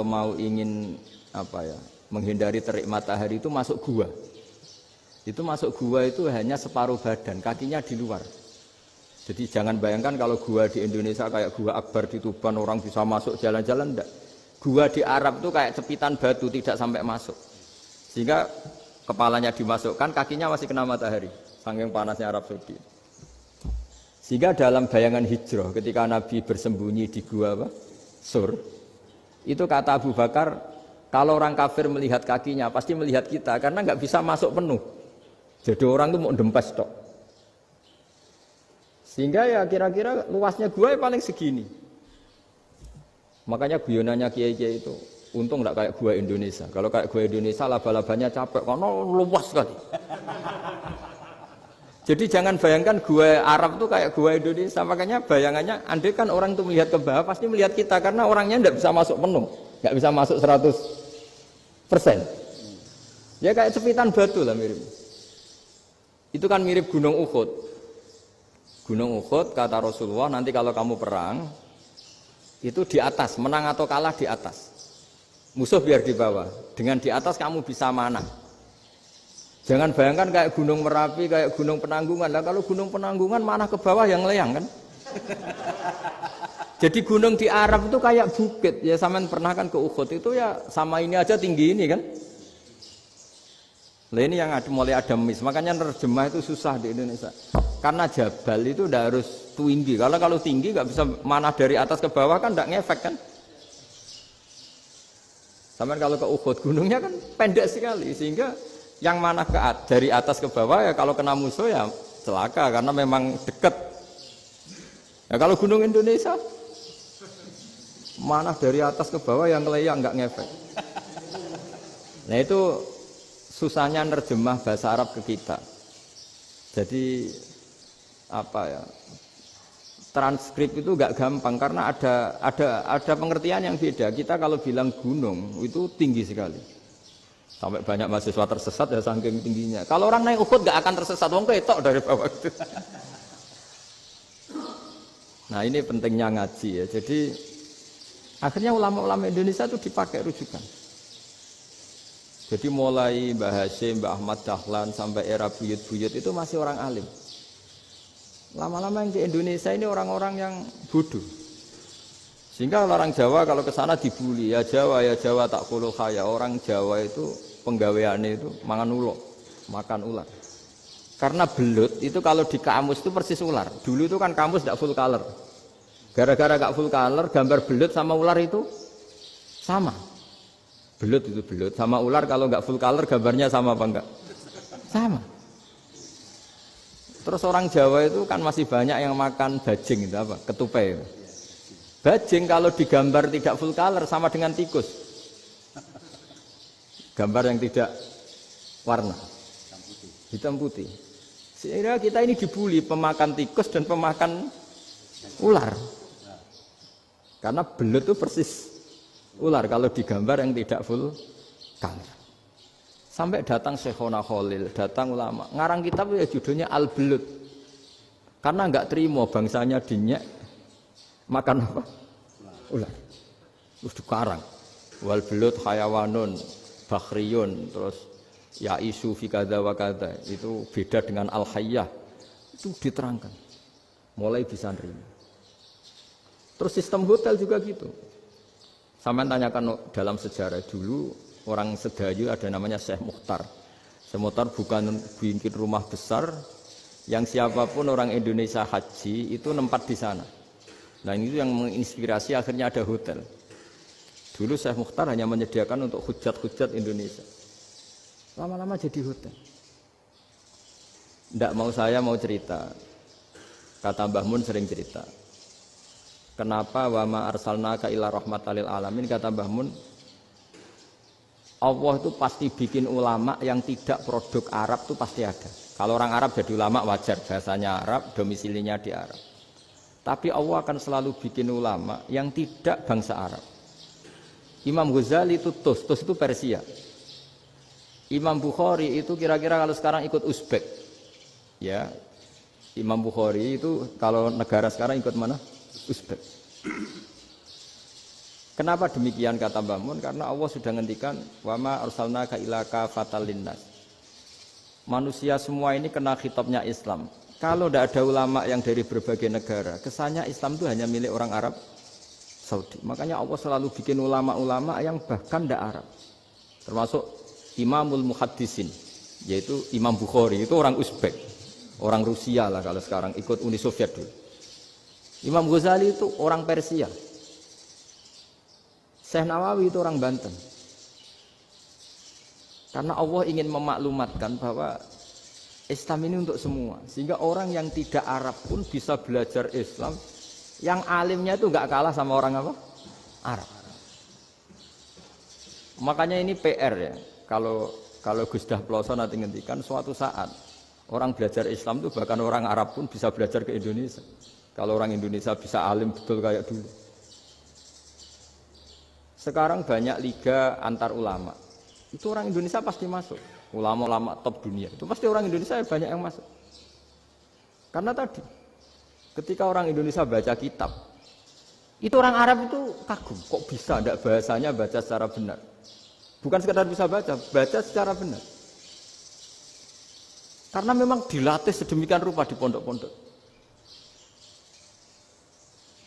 mau ingin apa ya, menghindari terik matahari itu masuk gua. Itu masuk gua itu hanya separuh badan, kakinya di luar. Jadi jangan bayangkan kalau gua di Indonesia kayak gua Akbar di Tuban orang bisa masuk jalan-jalan, enggak. Gua di Arab itu kayak cepitan batu, tidak sampai masuk. Sehingga kepalanya dimasukkan, kakinya masih kena matahari saking panasnya Arab Saudi. Sehingga dalam bayangan hijrah ketika Nabi bersembunyi di gua Sur, itu kata Abu Bakar, kalau orang kafir melihat kakinya pasti melihat kita karena nggak bisa masuk penuh. Jadi orang itu mau dempes tok. Sehingga ya kira-kira luasnya gua ya paling segini. Makanya guyonannya kiai-kiai itu untung nggak kayak gua Indonesia. Kalau kayak gua Indonesia laba-labanya capek karena luas sekali. Jadi jangan bayangkan gua Arab tuh kayak gua Indonesia. Makanya bayangannya andai kan orang itu melihat ke bawah pasti melihat kita karena orangnya nggak bisa masuk penuh, nggak bisa masuk 100%. Ya kayak cepitan batu lah mirip. Itu kan mirip Gunung Uhud. Gunung Uhud kata Rasulullah nanti kalau kamu perang itu di atas, menang atau kalah di atas. Musuh biar di bawah. Dengan di atas kamu bisa manah. Jangan bayangkan kayak Gunung Merapi, kayak Gunung Penanggungan. Lah kalau Gunung Penanggungan mana ke bawah yang leyang kan? Jadi gunung di Arab itu kayak bukit. Ya sampean pernah kan ke Uhud itu ya sama ini aja tinggi ini kan? Lah ini yang mulai ada mis. Makanya nerjemah itu susah di Indonesia. Karena jabal itu udah harus tinggi. Kalau tinggi nggak bisa manah dari atas ke bawah kan nggak ngefek kan? Sampean kalau ke Uhud gunungnya kan pendek sekali sehingga yang mana dari atas ke bawah ya kalau kena musuh ya celaka karena memang dekat. Ya kalau gunung Indonesia mana dari atas ke bawah yang leyang nggak ngefek. Nah itu susahnya nerjemah bahasa Arab ke kita. Jadi apa ya? Transkrip itu nggak gampang karena ada pengertian yang beda. Kita kalau bilang gunung itu tinggi sekali. Sampai banyak mahasiswa tersesat ya saking tingginya. Kalau orang naik Uhud gak akan tersesat, wong ketok dari bawah itu. Nah ini pentingnya ngaji ya. Jadi akhirnya ulama-ulama Indonesia itu dipakai rujukan. Jadi mulai Mbah Hasyim, Mbah Ahmad Dahlan sampai era buyut-buyut itu masih orang alim. Lama-lama yang di Indonesia ini orang-orang yang bodoh. Sehingga orang Jawa kalau ke sana dibully, ya Jawa tak kuluh kaya. Orang Jawa itu penggaweannya itu makan ular. Karena belut itu kalau di kamus itu persis ular. Dulu itu kan kamus tidak full color. Gara-gara gak full color, gambar belut sama ular itu sama. Belut itu belut sama ular kalau gak full color gambarnya sama apa enggak? Sama. Terus orang Jawa itu kan masih banyak yang makan bajing itu apa? Ketupai itu. Bajing kalau digambar tidak full color sama dengan tikus. Gambar yang tidak warna. Hitam putih. Sehingga kita ini dibully pemakan tikus dan pemakan ular. Karena belut itu persis ular kalau digambar yang tidak full color. Sampai datang Syekhona Khalil, datang ulama. Ngarang kitab ya judulnya Al-Belut. Karena enggak terima bangsanya dinyek makan apa? Ular. Terus dikarang. Wal belut hayawanun bakhriyun terus ya isu fi kadza wa kadza. Itu beda dengan al-hayyah. Itu diterangkan. Mulai bisa nerima. Terus sistem hotel juga gitu. Sampeyan tanyakan dalam sejarah dulu orang Sedayu ada namanya Syekh Mukhtar. Syekh Mukhtar bukan bikin rumah besar yang siapapun orang Indonesia haji itu nempat di sana. Nah itu yang menginspirasi akhirnya ada hotel. Dulu Syekh Mukhtar hanya menyediakan untuk hujat-hujat Indonesia. Lama-lama jadi hotel. Tidak mau saya mau cerita. Kata Mbah Mun sering cerita. Kenapa wa ma arsalnaka illa rahmatan lil alamin, kata Mbah Mun. Allah itu pasti bikin ulama yang tidak produk Arab itu pasti ada. Kalau orang Arab jadi ulama wajar, bahasanya Arab, domisilinya di Arab. Tapi Allah akan selalu bikin ulama yang tidak bangsa Arab. Imam Ghazali itu Tus itu Persia. Imam Bukhari itu kira-kira kalau sekarang ikut Uzbek. Ya, Imam Bukhari itu kalau negara sekarang ikut mana? Uzbek. Kenapa demikian kata Mbah Mun? Karena Allah sudah ngendikan wama arsalnaka illa kafatal linnas. Manusia semua ini kena khitabnya Islam. Kalau tidak ada ulama yang dari berbagai negara, kesannya Islam itu hanya milik orang Arab Saudi. Makanya Allah selalu bikin ulama-ulama yang bahkan tidak Arab. Termasuk Imamul Muhaddisin, yaitu Imam Bukhari, itu orang Uzbek. Orang Rusia lah kalau sekarang, ikut Uni Soviet dulu. Imam Ghazali itu orang Persia. Syekh Nawawi itu orang Banten. Karena Allah ingin memaklumatkan bahwa Islam ini untuk semua. Sehingga orang yang tidak Arab pun bisa belajar Islam. Yang alimnya itu nggak kalah sama orang apa? Arab. Makanya ini PR ya. Kalau Gus Dah Ploso nanti ngendikan suatu saat orang belajar Islam itu bahkan orang Arab pun bisa belajar ke Indonesia. Kalau orang Indonesia bisa alim betul kayak dulu. Sekarang banyak liga antar ulama. Itu orang Indonesia pasti masuk. Ulama-ulama top dunia. Itu pasti orang Indonesia banyak yang masuk. Karena tadi ketika orang Indonesia baca kitab, itu orang Arab itu kagum. Kok bisa tidak bahasanya baca secara benar? Bukan sekedar bisa baca secara benar. Karena memang dilatih sedemikian rupa di pondok-pondok.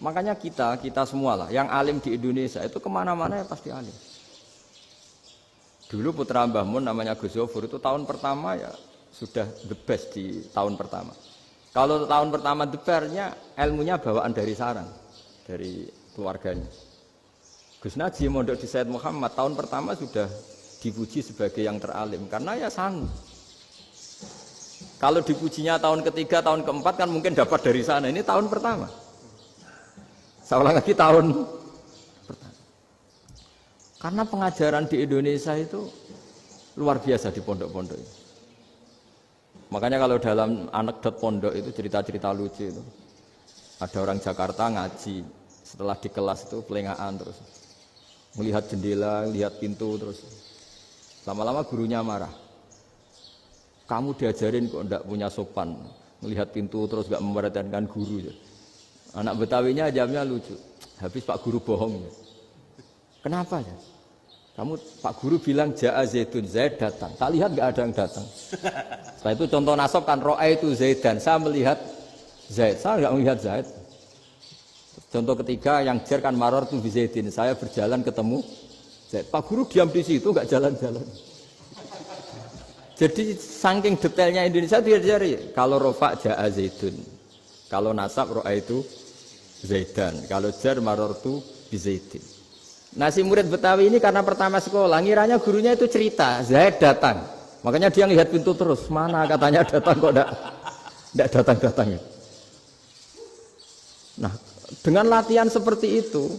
Makanya kita semua lah, yang alim di Indonesia itu kemana-mana ya pasti alim. Dulu putra Mbah Mun namanya Gus Zofur itu tahun pertama ya sudah the best di tahun pertama. Kalau tahun pertama the best-nya ilmunya bawaan dari sarang, dari keluarganya. Gus Naji mondok di Said Muhammad tahun pertama sudah dipuji sebagai yang teralim karena ya sanggup. Kalau dipujinya tahun ketiga, tahun keempat kan mungkin dapat dari sana. Ini tahun pertama. Saya ulang lagi tahun pertama. Karena pengajaran di Indonesia itu luar biasa di pondok-pondok ini. Makanya kalau dalam anekdot pondok itu cerita-cerita lucu itu. Ada orang Jakarta ngaji, setelah di kelas itu pelengahan terus. Melihat jendela, lihat pintu terus. Lama-lama gurunya marah. Kamu diajarin kok enggak punya sopan. Melihat pintu terus enggak memperhatikan guru. Anak Betawinya jamnya lucu. Habis Pak Guru bohong. Kenapa ya? Pak Guru bilang Ja'a Zaidun, Zaid datang. Tak lihat enggak ada yang datang. Setelah itu contoh nasab kan ro'a itu Zaidan. Saya melihat Zaid, saya enggak melihat Zaid. Contoh ketiga yang jar kan maror tu bi Zaidin. Saya berjalan ketemu Zaid. Pak Guru diam di situ enggak jalan-jalan. Jadi saking detailnya Indonesia dia cari. Kalau rofa Ja'a Zaidun. Kalau nasab ro'a itu Zaidan. Kalau jar maror tu bi Zaidin. Nah si murid Betawi ini karena pertama sekolah, ngiranya gurunya itu cerita, Zaid datang. Makanya dia ngelihat pintu terus, mana katanya datang kok enggak datang-datang. Nah, dengan latihan seperti itu,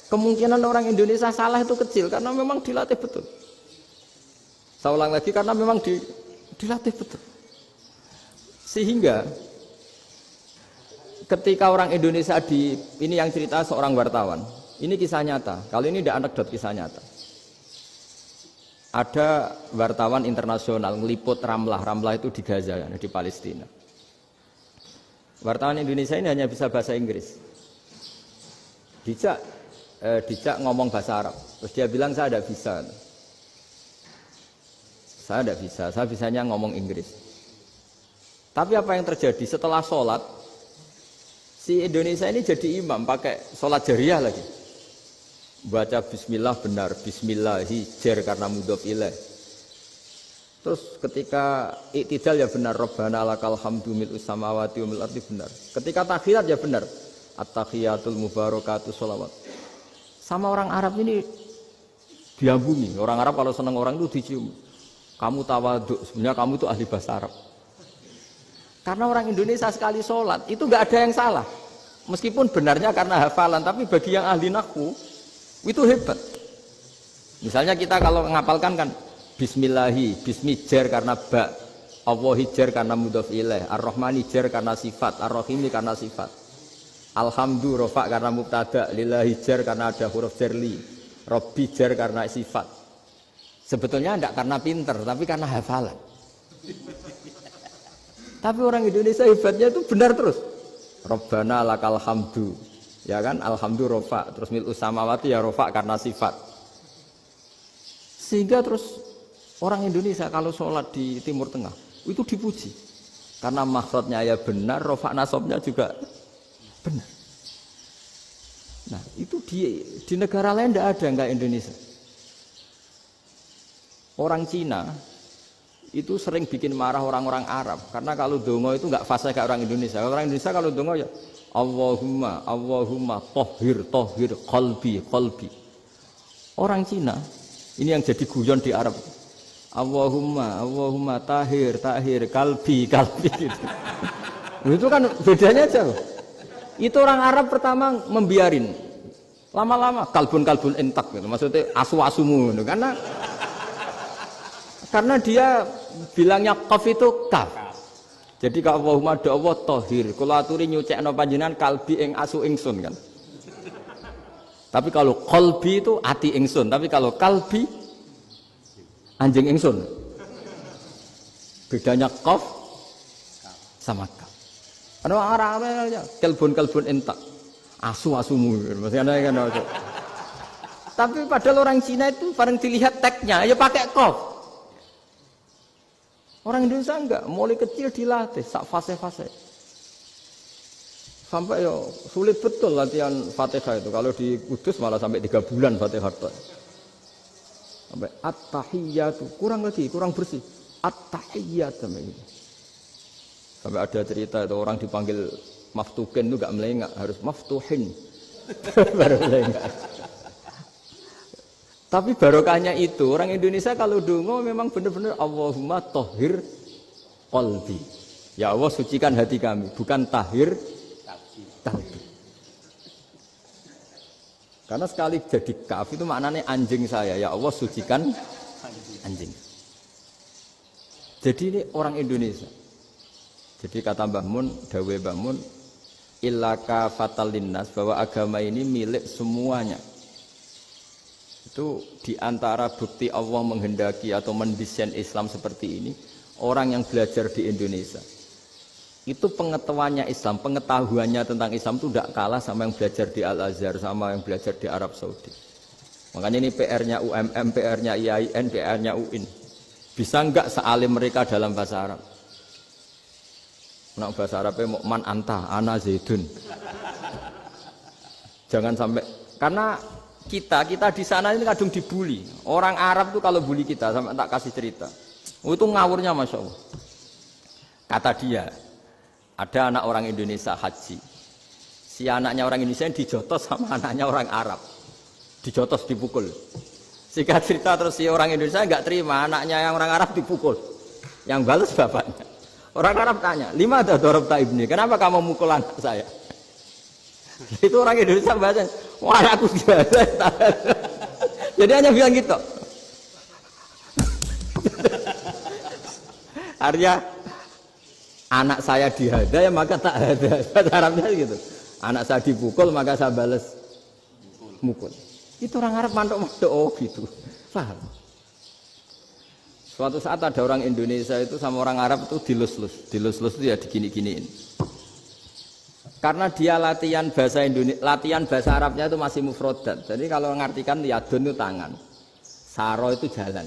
kemungkinan orang Indonesia salah itu kecil karena memang dilatih betul. Saya ulang lagi karena memang dilatih betul. Sehingga ketika orang Indonesia ini yang cerita seorang wartawan. Ini kisah nyata. Kalau ini tidak anekdot, kisah nyata. Ada wartawan internasional ngeliput Ramlah. Ramlah itu di Gaza, di Palestina. Wartawan Indonesia ini hanya bisa bahasa Inggris. Dijak ngomong bahasa Arab. Terus dia bilang saya tidak bisa. Saya tidak bisa. Saya bisanya ngomong Inggris. Tapi apa yang terjadi setelah sholat? Si Indonesia ini jadi imam pakai sholat jariah lagi. Baca bismillah benar, bismillahi jar karena mudhof ilaih. Terus ketika iktidal ya benar, Rabbana lakal hamdu mil'us samawati wa mil'ardi benar. Ketika takhiyat ya benar, at-tahiyatul mubarakatuh sholawat. Sama orang Arab ini diambungi. Orang Arab kalau senang orang itu dicium. Kamu tawaduk, sebenarnya kamu itu ahli bahasa Arab. Karena orang Indonesia sekali sholat itu nggak ada yang salah. Meskipun benarnya karena hafalan, tapi bagi yang ahli nahwu itu hebat. Misalnya kita kalau ngapalkan kan bismillahi, bismi jar karena ba, Allahi jar karena mudhof ilaih, ar-rahmani jar karena sifat, ar-rahimi karena sifat. Alhamdu rofa karena mubtada, lillahi jar karena ada huruf jar li, rabbi jar karena sifat. Sebetulnya tidak karena pinter, tapi karena hafalan. Tapi orang Indonesia hebatnya itu benar terus. Rabbana lakal hamdu. Ya kan, alhamdu rofa, terus mil'us samawati ya rofa karena sifat. Sehingga terus orang Indonesia kalau sholat di Timur Tengah itu dipuji. Karena makhrajnya ya benar, rofa nasabnya juga benar. Nah itu di negara lain tidak ada, enggak Indonesia. Orang Cina itu sering bikin marah orang-orang Arab. Karena kalau dongo itu nggak fasih kayak orang Indonesia. Orang Indonesia kalau dongo ya Allahumma tohir qalbi. Orang Cina ini yang jadi guyon di Arab. Allahumma tahir kalbi gitu. Itu kan bedanya jauh. Itu orang Arab pertama membiarin. Lama-lama kalbun entak gitu. Maksudnya asu-asumu gitu. Karena dia bilangnya qaf itu kaf. Jadi kalau Allahumma do Allah tohir, kula aturi nyucekno panjenengan kalbi ing asu ingsun kan. Tapi kalau qalbi itu ati ingsun, tapi kalau kalbi anjing ingsun. Bedanya qaf sama kaf. Ana arah aja kalbun entak. Asu-asumu maksudnya kan. Tapi padahal orang Cina itu paling dilihat teksnya ya pakai qaf. Orang Indonesia enggak, mulai kecil dilatih, sak fase-fase. Sampai ya sulit betul latihan Fatihah itu. Kalau di Kudus malah sampai 3 bulan Fatihah itu. Sampai at-tahiyyatu, kurang bersih. At-tahiyyat sampai gitu. Sampai ada cerita itu orang dipanggil maftuhin itu enggak melengak, harus maftuhin. Baru melengak. Tapi barokahnya itu orang Indonesia kalau dongo memang benar-benar Allahumma tohir qalbi. Ya Allah sucikan hati kami, bukan tahir kalbi. Karena sekali jadi kaf itu maknanya anjing saya. Ya Allah sucikan anjing. Jadi ini orang Indonesia. Jadi kata Mbah Mun, dawe Mbah Mun, illaka fatal linnas, bahwa agama ini milik semuanya. Itu diantara bukti Allah menghendaki atau mendesain Islam seperti ini, orang yang belajar di Indonesia itu pengetahuannya Islam, pengetahuannya tentang Islam itu tidak kalah sama yang belajar di Al-Azhar, sama yang belajar di Arab Saudi. Makanya ini PR-nya UMM, PR-nya IAIN, PR-nya UIN. Bisa enggak sealim mereka dalam bahasa Arab? Nah, bahasa Arabnya man anta, ana zaidun. Jangan sampai, karena kita di sana ini kadang dibully. Orang Arab tuh kalau bully kita, sampai tak kasih cerita. Itu ngawurnya Masya Allah. Kata dia, ada anak orang Indonesia haji. Si anaknya orang Indonesia dijotos sama anaknya orang Arab. Dijotos, dipukul. Singkat cerita terus si orang Indonesia nggak terima, anaknya yang orang Arab dipukul. Yang balas bapaknya. Orang Arab tanya, lima ada dorobta ibni, kenapa kamu mukul anak saya? Itu orang Indonesia bahasa, wah aku biasa. Jadi hanya bilang gitu. Artinya anak saya dihada ya maka tak ada. Bahasa Arabnya gitu. Anak saya dipukul maka saya balas mukul. Itu orang Arab mantuk-mantuk oh gitu. Paham? Suatu saat ada orang Indonesia itu sama orang Arab itu dilus-lus. Dilus-lus itu ya digini-giniin. Karena dia latihan bahasa Indonesia, latihan bahasa Arabnya itu masih mufrodat. Jadi kalau mengartikan yadun itu tangan, saro itu jalan.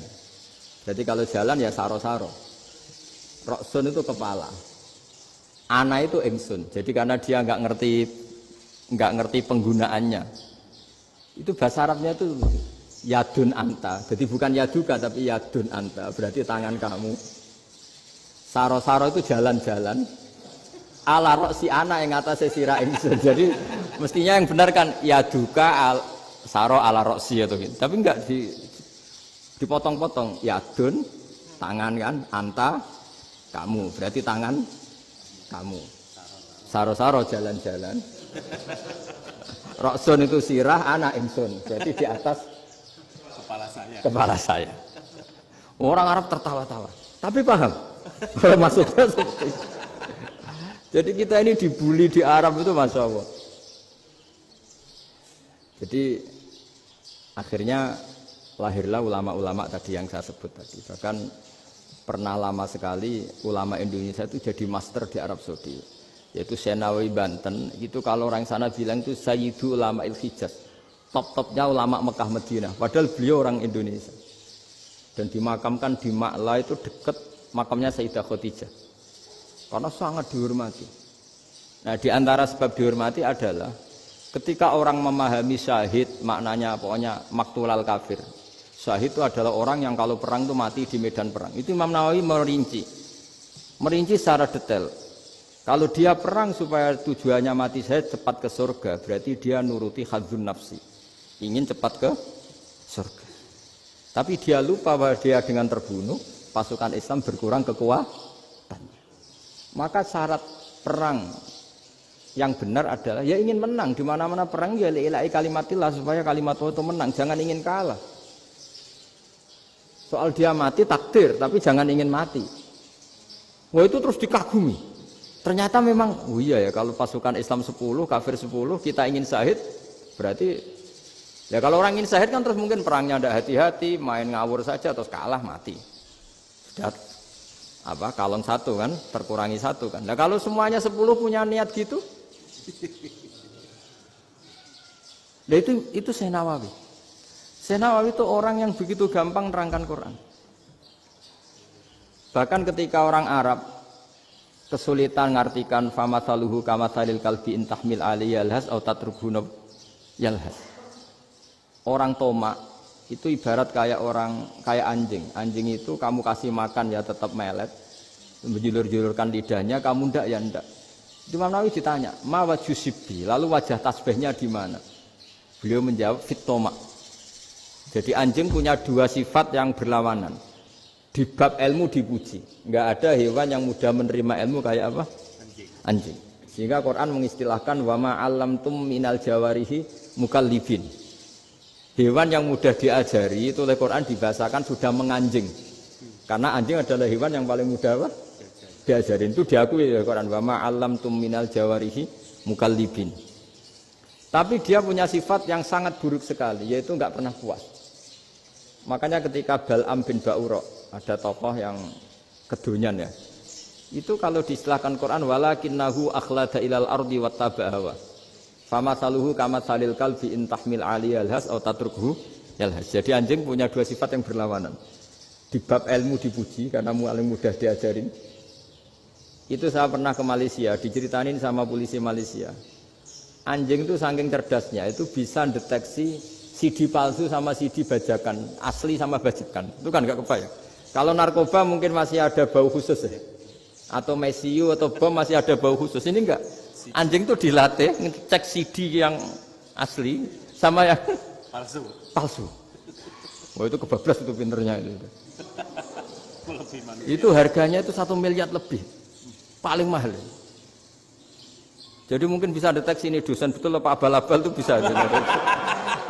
Jadi kalau jalan ya saro-saro. Roksun itu kepala. Ana itu ingsun. Jadi karena dia nggak ngerti penggunaannya. Itu bahasa Arabnya itu yadun anta. Jadi bukan yaduka tapi yadun anta. Berarti tangan kamu. Saro-saro itu jalan-jalan. Ala roksi anak yang atasnya sirah ingsun. Jadi mestinya yang benar kan ya duka saro ala roksi atau gitu. Tapi enggak dipotong-potong. Yadun tangan kan, anta kamu. Berarti tangan kamu. Saro-saro jalan-jalan. Roksun itu sirah anak ingsun. Jadi di atas kepala saya. Orang Arab tertawa-tawa. Tapi paham. Kalau maksudnya seperti itu. Jadi kita ini dibully di Arab itu Masya Allah. Jadi akhirnya lahirlah ulama-ulama tadi yang saya sebut tadi. Bahkan pernah lama sekali ulama Indonesia itu jadi master di Arab Saudi. Yaitu Senawi Banten. Itu kalau orang sana bilang itu Sayyidu Ulama Il-Hijaz. Top-topnya ulama Mekah Madinah. Padahal beliau orang Indonesia. Dan dimakamkan di Ma'la itu dekat makamnya Sayyidah Khadijah. Karena sangat dihormati. Nah, di antara sebab dihormati adalah ketika orang memahami syahid, maknanya pokoknya maktulal kafir. Syahid itu adalah orang yang kalau perang itu mati di medan perang. Itu Imam Nawawi merinci secara detail. Kalau dia perang supaya tujuannya mati syahid cepat ke surga, berarti dia nuruti hadzun nafsi, ingin cepat ke surga. Tapi dia lupa bahwa dia dengan terbunuh pasukan Islam berkurang kekuatannya. Maka syarat perang yang benar adalah ya ingin menang. Di mana-mana perang ya ilahi kalimatillah, supaya kalimat Allah itu menang, jangan ingin kalah. Soal dia mati takdir, tapi jangan ingin mati. Wah itu terus dikagumi. Ternyata memang, oh iya ya kalau pasukan Islam 10, kafir 10, kita ingin syahid, berarti ya kalau orang ingin syahid kan terus mungkin perangnya tidak hati-hati, main ngawur saja terus kalah mati. Sudah kalon 1 kan, terkurangi 1 kan. Nah kalau semuanya 10 punya niat gitu, nah itu Syekh Nawawi. Syekh Nawawi itu orang yang begitu gampang nerangkan Quran. Bahkan ketika orang Arab kesulitan ngartikan famathaluhu kamathalil kalbi in tahmil alaihi yalhas aw tatrukhu yalhas. Orang Tomak itu ibarat kayak anjing. Anjing itu kamu kasih makan ya tetap melet, menjulur-julurkan lidahnya, kamu ndak ya ndak. Imam Nawawi ditanya, "Ma wajhu sibbi?" Lalu wajah tasbihnya di mana? Beliau menjawab, "Fit Tomak." Jadi anjing punya 2 sifat yang berlawanan. Di bab ilmu dipuji. Enggak ada hewan yang mudah menerima ilmu kayak apa? Anjing. Sehingga Quran mengistilahkan wa ma 'allamtum minal jawarihi mukallibin. Hewan yang mudah diajari itu oleh Quran dibahasakan sudah menganjing. Karena anjing adalah hewan yang paling mudah apa? Diajarin. Itu diakui oleh Quran wa ma 'allamtum minal jawarihi mukallibin. Tapi dia punya sifat yang sangat buruk sekali, yaitu enggak pernah puas. Makanya ketika Bal'am bin Ba'ura, ada tokoh yang kedonyan ya, itu kalau diistilahkan Quran walakinnahu akhlada ilal ardi wattaba'a hawa famathaluhu kamathalil kalbi in tahmil alaihi yalhas aw tatrukhu yalhas. Jadi anjing punya 2 sifat yang berlawanan. Di bab ilmu dipuji karena paling mudah diajarin. Itu saya pernah ke Malaysia, diceritain sama polisi Malaysia. Anjing itu saking cerdasnya itu bisa deteksi CD palsu sama CD bajakan, asli sama bajakan. Itu kan nggak kebayang. Kalau narkoba mungkin masih ada bau khusus ya. Atau mesiu atau bom masih ada bau khusus. Ini enggak. Anjing itu dilatih ngecek CD yang asli sama yang palsu. Oh itu kebablas itu pinternya itu. Itu harganya itu 1 miliar lebih. Paling mahal. Jadi mungkin bisa deteksi ini dosen betul apa abal-abal itu bisa.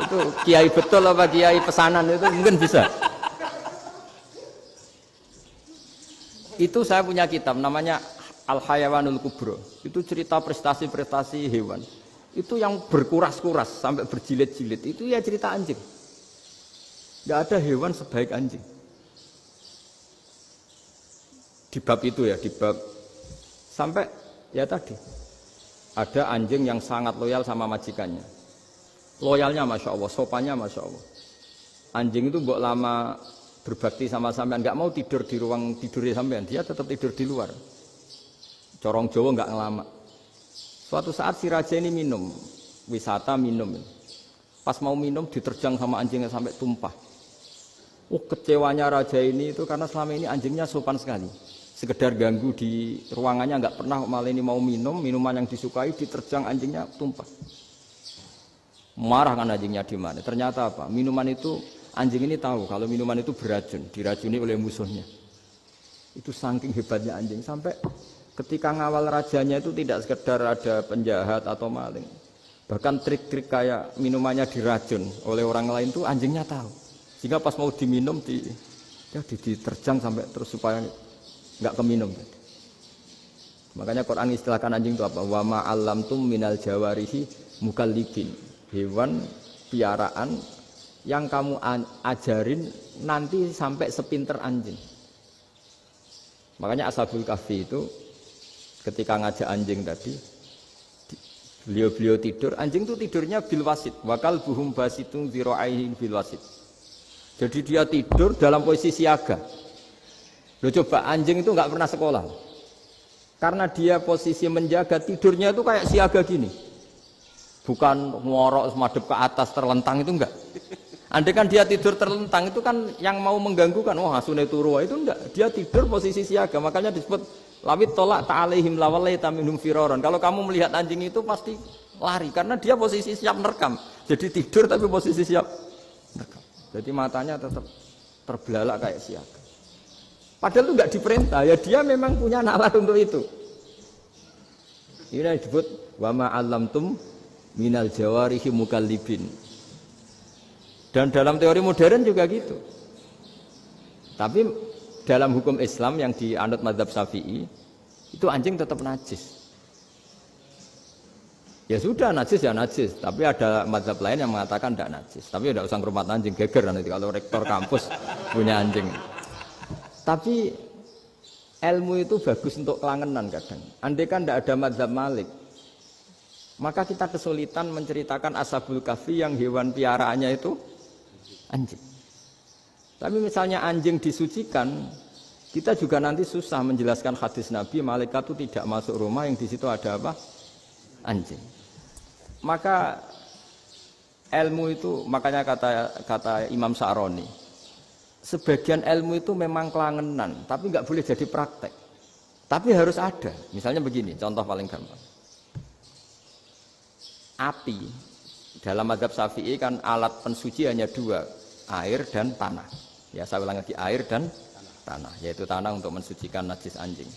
Itu kiai betul apa kiai pesanan itu mungkin bisa. Itu saya punya kitab namanya Al-Hayawanul Kubro. Itu cerita prestasi-prestasi hewan. Itu yang berkuras-kuras sampai berjilid-jilid. Itu ya cerita anjing. Tidak ada hewan sebaik anjing. Di bab itu ya, di bab sampai ya tadi ada anjing yang sangat loyal sama majikannya. Loyalnya Masya Allah, sopannya Masya Allah. Anjing itu mbok lama berbakti sama sampean, nggak mau tidur di ruang tidurnya sampean, dia tetap tidur di luar. Corong Jawa nggak ngelama. Suatu saat si raja ini minum, wisata minum. Pas mau minum diterjang sama anjingnya sampai tumpah. Kecewanya raja ini itu karena selama ini anjingnya sopan sekali. Sekedar ganggu di ruangannya nggak pernah, malah ini mau minum, minuman yang disukai diterjang anjingnya tumpah. Marah kan anjingnya di mana? Ternyata apa? Minuman itu anjing ini tahu kalau minuman itu beracun, diracuni oleh musuhnya. Itu saking hebatnya anjing sampai ketika ngawal rajanya itu tidak sekedar ada penjahat atau maling. Bahkan trik-trik kayak minumannya diracun oleh orang lain itu anjingnya tahu. Sehingga pas mau diminum diterjang sampai terus supaya nggak keminum. Makanya Quran istilahkan anjing itu apa? Wa ma 'allamtum minal jawarihi mukallibin. Hewan piaraan yang kamu ajarin nanti sampai sepinter anjing. Makanya Ashabul Kahfi itu ketika ngajak anjing tadi, beliau tidur, anjing itu tidurnya bil wasit, wakal buhum basitun zira'aihi bil wasit. Jadi dia tidur dalam posisi siaga. Loh coba anjing itu nggak pernah sekolah, karena dia posisi menjaga, tidurnya itu kayak siaga gini. Bukan ngorok semadep ke atas terlentang, itu enggak. Andai kan dia tidur terlentang itu kan yang mau mengganggu kan, oh asune turu itu enggak. Dia tidur posisi siaga, makanya disebut lawit tolak ta'alaihim lawalaita minhum firaron. Kalau kamu melihat anjing itu pasti lari karena dia posisi siap merekam. Jadi tidur tapi posisi siap merekam. Jadi matanya tetap terbelalak kayak siaga. Padahal itu enggak diperintah, ya dia memang punya nalar untuk itu. Ini disebut wa ma 'allamtum minal jawarihi mukallibin. Dan dalam teori modern juga gitu. Tapi dalam hukum Islam yang dianut mazhab Syafi'i itu anjing tetap najis. Ya sudah najis ya najis, tapi ada mazhab lain yang mengatakan tidak najis. Tapi tidak usah ngrumat anjing, geger nanti kalau rektor kampus punya anjing. Tapi ilmu itu bagus untuk kelangenan kadang. Andai kan tidak ada mazhab Malik, maka kita kesulitan menceritakan Ashabul Kahfi yang hewan piaraannya itu anjing. Tapi misalnya anjing disucikan, kita juga nanti susah menjelaskan hadis Nabi malaikat itu tidak masuk rumah yang di situ ada apa? Anjing. Maka ilmu itu, makanya kata Imam Sa'roni, sebagian ilmu itu memang kelangenan, tapi nggak boleh jadi praktek. Tapi harus ada. Misalnya begini, contoh paling gampang. Api dalam mazhab Syafi'i kan alat pensuci hanya dua, air dan tanah. Ya saya ulang lagi, air dan tanah, yaitu tanah untuk mensucikan najis anjing.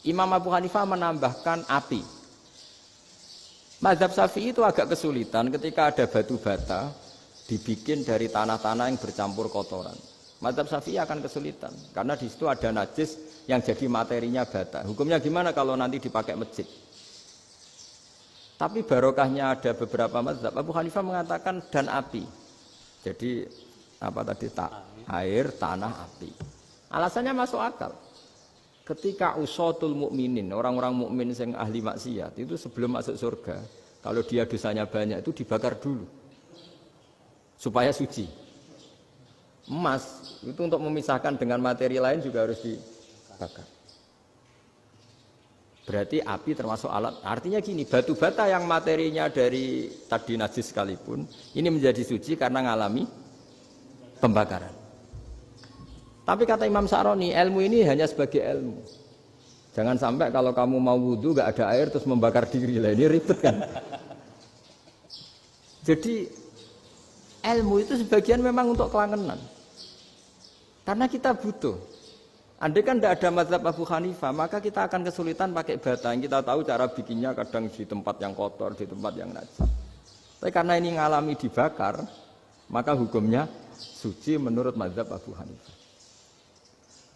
Imam Abu Hanifah menambahkan api. Mazhab Syafi'i itu agak kesulitan ketika ada batu bata dibikin dari tanah-tanah yang bercampur kotoran. Mazhab Syafi'i akan kesulitan karena di situ ada najis yang jadi materinya bata. Hukumnya gimana kalau nanti dipakai masjid? Tapi barokahnya ada beberapa mazhab. Abu Hanifah mengatakan dan api. Jadi apa tadi air, tanah, api. Alasannya masuk akal. Ketika usatul mukminin, orang-orang mukmin yang ahli maksiat itu sebelum masuk surga, kalau dia dosanya banyak itu dibakar dulu supaya suci. Emas itu untuk memisahkan dengan materi lain juga harus dibakar. Berarti api termasuk alat. Artinya gini, batu bata yang materinya dari tadi najis sekalipun, ini menjadi suci karena ngalami pembakaran. Tapi kata Imam Sa'roni, ilmu ini hanya sebagai ilmu. Jangan sampai kalau kamu mau wudu gak ada air terus membakar diri lah, ini ribet kan. Jadi ilmu itu sebagian memang untuk kelangenan. Karena kita butuh. Andai kan tidak ada mazhab Abu Hanifah, maka kita akan kesulitan pakai bata. Yang kita tahu cara bikinnya kadang di tempat yang kotor, di tempat yang najis. Tapi karena ini ngalami dibakar, maka hukumnya suci menurut mazhab Abu Hanifah.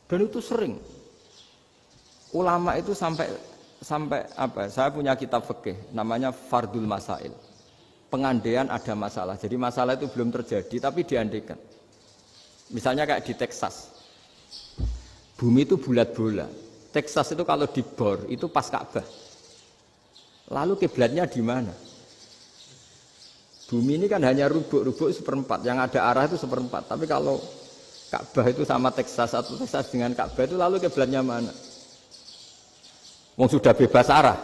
Dan itu sering. Ulama itu sampai apa? Saya punya kitab fikih namanya Fardul Masail. Pengandaian ada masalah. Jadi masalah itu belum terjadi tapi diandaikan. Misalnya kayak di Texas. Bumi itu bulat bola. Texas itu kalau dibor itu pas Ka'bah. Lalu kiblatnya di mana? Bumi ini kan hanya rubuk-rubuk seperempat. Yang ada arah itu seperempat. Tapi kalau Ka'bah itu sama Texas atau Texas dengan Ka'bah itu lalu kiblatnya mana? Wong sudah bebas arah.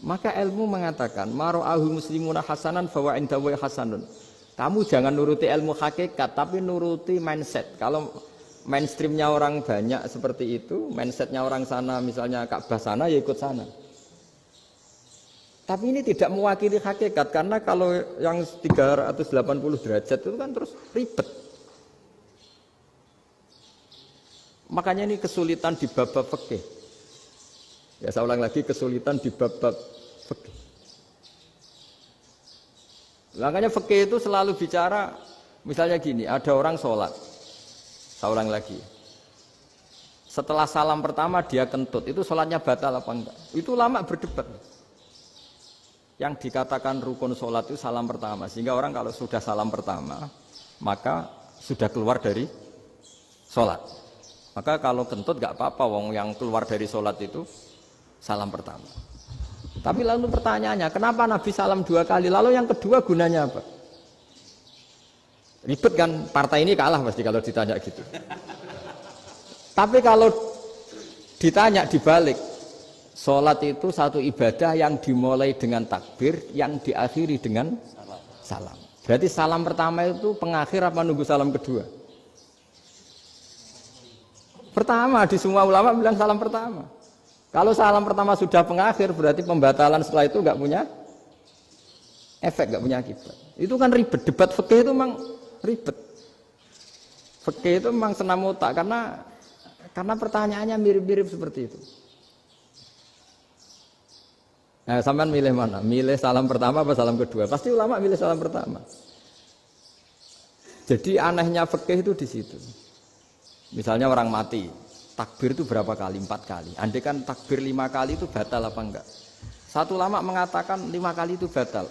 Maka ilmu mengatakan mara'ahu muslimuna hasanan fawa indahu hasanun. Kamu jangan nuruti ilmu hakikat tapi nuruti mindset. Kalau mainstreamnya orang banyak seperti itu, mindsetnya orang sana misalnya Ka'bah sana ya ikut sana. Tapi ini tidak mewakili hakikat karena kalau yang 380 derajat itu kan terus ribet. Makanya ini kesulitan di bab-bab fikih. Ya saya ulang lagi, kesulitan di bab-bab fikih. Makanya fikih itu selalu bicara, misalnya gini, ada orang sholat. Saya ulang lagi. Setelah salam pertama dia kentut, itu sholatnya batal apa enggak? Itu lama berdebat. Yang dikatakan rukun sholat itu salam pertama. Sehingga orang kalau sudah salam pertama, maka sudah keluar dari sholat. Maka kalau kentut gak apa-apa, wong yang keluar dari sholat itu salam pertama. Tapi lalu pertanyaannya, kenapa Nabi salam 2 kali? Lalu yang kedua gunanya apa? Ribet kan, partai ini kalah pasti kalau ditanya gitu. Tapi kalau ditanya dibalik, sholat itu satu ibadah yang dimulai dengan takbir, yang diakhiri dengan salam. Berarti salam pertama itu pengakhir apa nunggu salam kedua? Pertama, di semua ulama bilang salam pertama. Kalau salam pertama sudah pengakhir, berarti pembatalan setelah itu nggak punya efek, nggak punya akibat. Itu kan ribet. Debat fikih itu memang ribet. Fikih itu memang senam otak karena pertanyaannya mirip-mirip seperti itu. Nah, sampean milih mana? Milih salam pertama apa salam kedua? Pasti ulama milih salam pertama. Jadi anehnya fikih itu di situ. Misalnya orang mati, takbir itu berapa kali? 4 kali. Andai kan takbir 5 kali itu batal apa enggak? Satu ulama mengatakan 5 kali itu batal.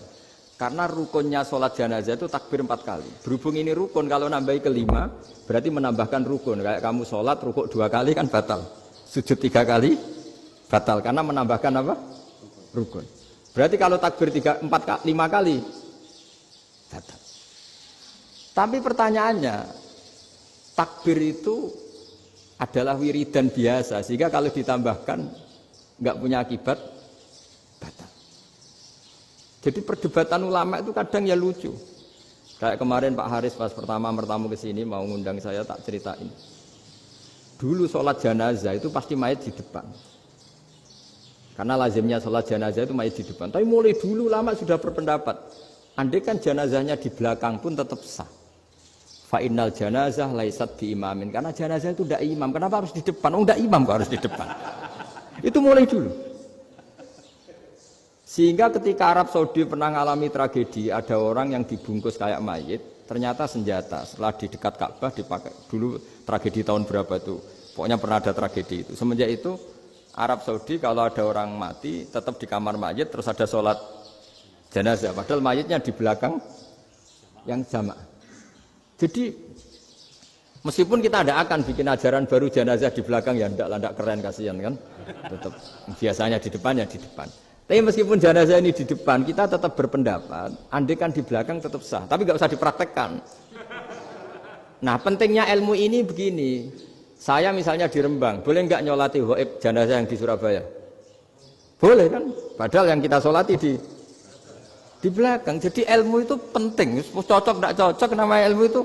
Karena rukunnya sholat jenazah itu takbir 4 kali. Berhubung ini rukun, kalau nambahi ke 5, berarti menambahkan rukun. Kayak kamu sholat, rukuk 2 kali kan batal. Sujud 3 kali, batal. Karena menambahkan apa? Rukun. Berarti kalau takbir 5 kali, batal. Tapi pertanyaannya, takbir itu adalah wiridan biasa. Sehingga kalau ditambahkan, nggak punya akibat, batal. Jadi perdebatan ulama itu kadang ya lucu. Kayak kemarin Pak Haris pas pertama bertamu ke sini mau ngundang saya, tak ceritain. Dulu sholat jenazah itu pasti mayat di depan. Karena lazimnya sholat jenazah itu mayat di depan. Tapi mulai dulu lama sudah berpendapat, andai kan jenazahnya di belakang pun tetap sah. Fa innal janazah laisat bi imamin. Karena jenazah itu tidak imam. Kenapa harus di depan? Oh, tidak imam kok harus di depan. Itu mulai dulu. Sehingga ketika Arab Saudi pernah mengalami tragedi, ada orang yang dibungkus kayak mayit, ternyata senjata. Setelah di dekat Ka'bah dipakai. Dulu tragedi tahun berapa itu? Pokoknya pernah ada tragedi itu. Semenjak itu Arab Saudi kalau ada orang mati tetap di kamar mayit, terus ada sholat jenazah. Padahal mayitnya di belakang yang jamaah. Jadi meskipun kita ada akan bikin ajaran baru jenazah di belakang, ya tidak keren, kasihan kan. Tetap biasanya di depan ya di depan. Tapi meskipun jenazah ini di depan, kita tetap berpendapat, andai kan di belakang tetap sah. Tapi nggak usah dipraktekkan. Nah pentingnya ilmu ini begini. Saya misalnya di Rembang, boleh nggak nyolati ghaib jenazah yang di Surabaya? Boleh kan? Padahal yang kita solati di belakang. Jadi ilmu itu penting. Cocok tidak cocok, nama ilmu itu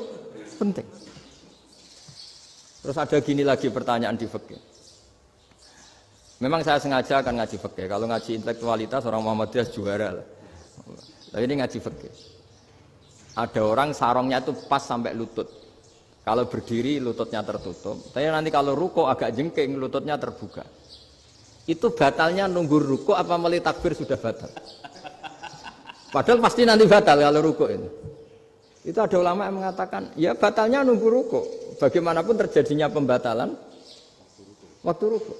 penting. Terus ada gini lagi pertanyaan di fikih. Memang saya sengaja akan ngaji fikih. Kalau ngaji intelektualitas orang Muhammadiyah juara lah. Tapi ini ngaji fikih. Ada orang sarongnya itu pas sampai lutut. Kalau berdiri lututnya tertutup. Tapi nanti kalau ruko agak jengking lututnya terbuka. Itu batalnya nunggu ruko apa mulai takbir sudah batal? Padahal pasti nanti batal kalau ruko itu. Itu ada ulama yang mengatakan, ya batalnya nunggu ruko. Bagaimanapun terjadinya pembatalan waktu ruko.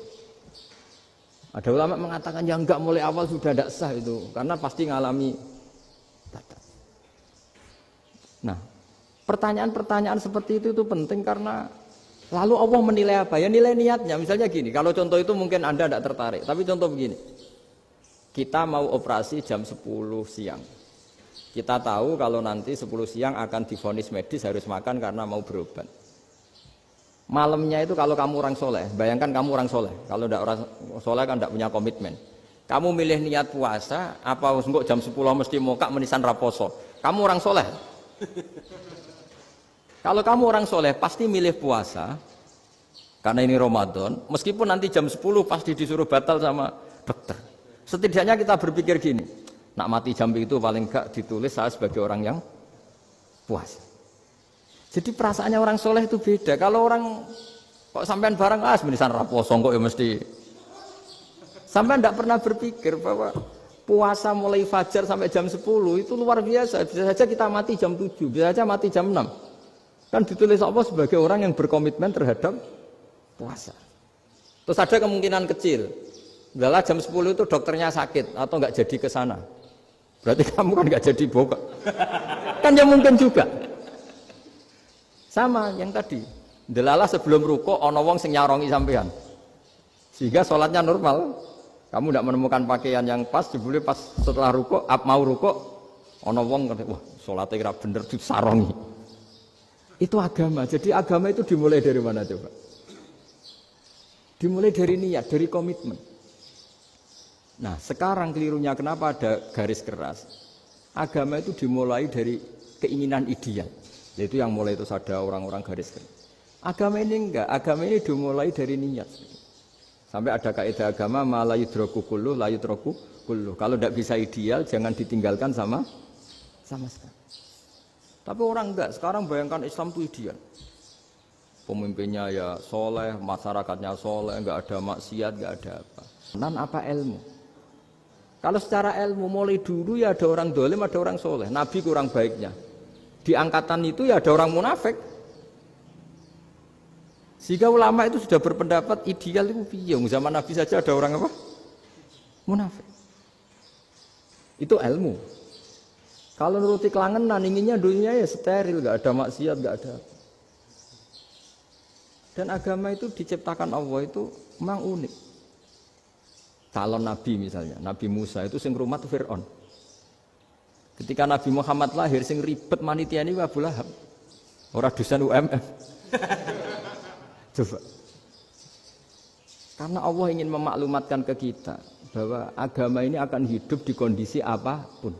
Ada ulama mengatakan, ya enggak mulai awal sudah tidak sah itu. Karena pasti ngalami batal. Nah, pertanyaan-pertanyaan seperti itu penting karena lalu Allah menilai apa? Ya nilai niatnya. Misalnya gini, kalau contoh itu mungkin Anda tidak tertarik. Tapi contoh begini, kita mau operasi jam 10 siang. Kita tahu kalau nanti 10 siang akan divonis medis harus makan karena mau berobat. Malamnya itu kalau kamu orang soleh, bayangkan kamu orang soleh. Kalau tidak orang soleh kan tidak punya komitmen. Kamu milih niat puasa, apa enggak jam 10 mesti mokak menisan raposo. Kamu orang soleh. Kalau kamu orang soleh pasti milih puasa karena ini Ramadan, meskipun nanti jam 10 pasti disuruh batal sama dokter. Setidaknya kita berpikir gini, nak mati jam itu paling enggak ditulis saya sebagai orang yang puasa. Jadi perasaannya orang soleh itu beda. Kalau orang kok sampean barang menisan raposo kok ya mesti. Sampean tidak pernah berpikir bahwa puasa mulai fajar sampai jam 10 itu luar biasa. Bisa saja kita mati jam 7, bisa saja mati jam 6. Kan ditulis Allah sebagai orang yang berkomitmen terhadap puasa. Terus ada kemungkinan kecil, adalah jam 10 itu dokternya sakit atau nggak jadi ke sana. Berarti kamu kan nggak jadi buka. Kan ya mungkin juga. Sama yang tadi. Delala sebelum ruko ono wong sing nyarongi sampean. Sehingga sholatnya normal. Kamu tidak menemukan pakaian yang pas, jebule pas setelah ruko, mau ruko, ono wong wah sholatnya kira bener disarongi. Itu agama. Jadi agama itu dimulai dari mana coba? Dimulai dari niat, dari komitmen. Nah, sekarang kelirunya kenapa ada garis keras? Agama itu dimulai dari keinginan ideal. Itu yang mulai itu ada orang-orang garis keras. Agama ini enggak, agama ini dimulai dari niat. Sampai ada kaidah agama la yudraku kulluh la yutraku kulluh. Kalau tidak bisa ideal jangan ditinggalkan sama sekali. Tapi orang enggak, sekarang bayangkan Islam itu ideal. Pemimpinnya ya soleh, masyarakatnya soleh, enggak ada maksiat, enggak ada apa. Apa ilmu? Kalau secara ilmu mulai dulu ya ada orang dolim, ada orang soleh. Nabi kurang baiknya. Di angkatan itu ya ada orang munafik. Sehingga ulama itu sudah berpendapat ideal itu piye? Zaman Nabi saja ada orang apa? Munafik. Itu ilmu. Kalau nuruti kelangenan inginnya dunia ya steril, enggak ada maksiat, enggak ada. Dan agama itu diciptakan Allah itu memang unik. Calon Nabi misalnya, Nabi Musa itu sing rumat Fir'aun. Ketika Nabi Muhammad lahir, sing ribet manitia ini Abu Lahab. Orang dosen UMM. Coba. Karena Allah ingin memaklumatkan ke kita bahwa agama ini akan hidup di kondisi apapun.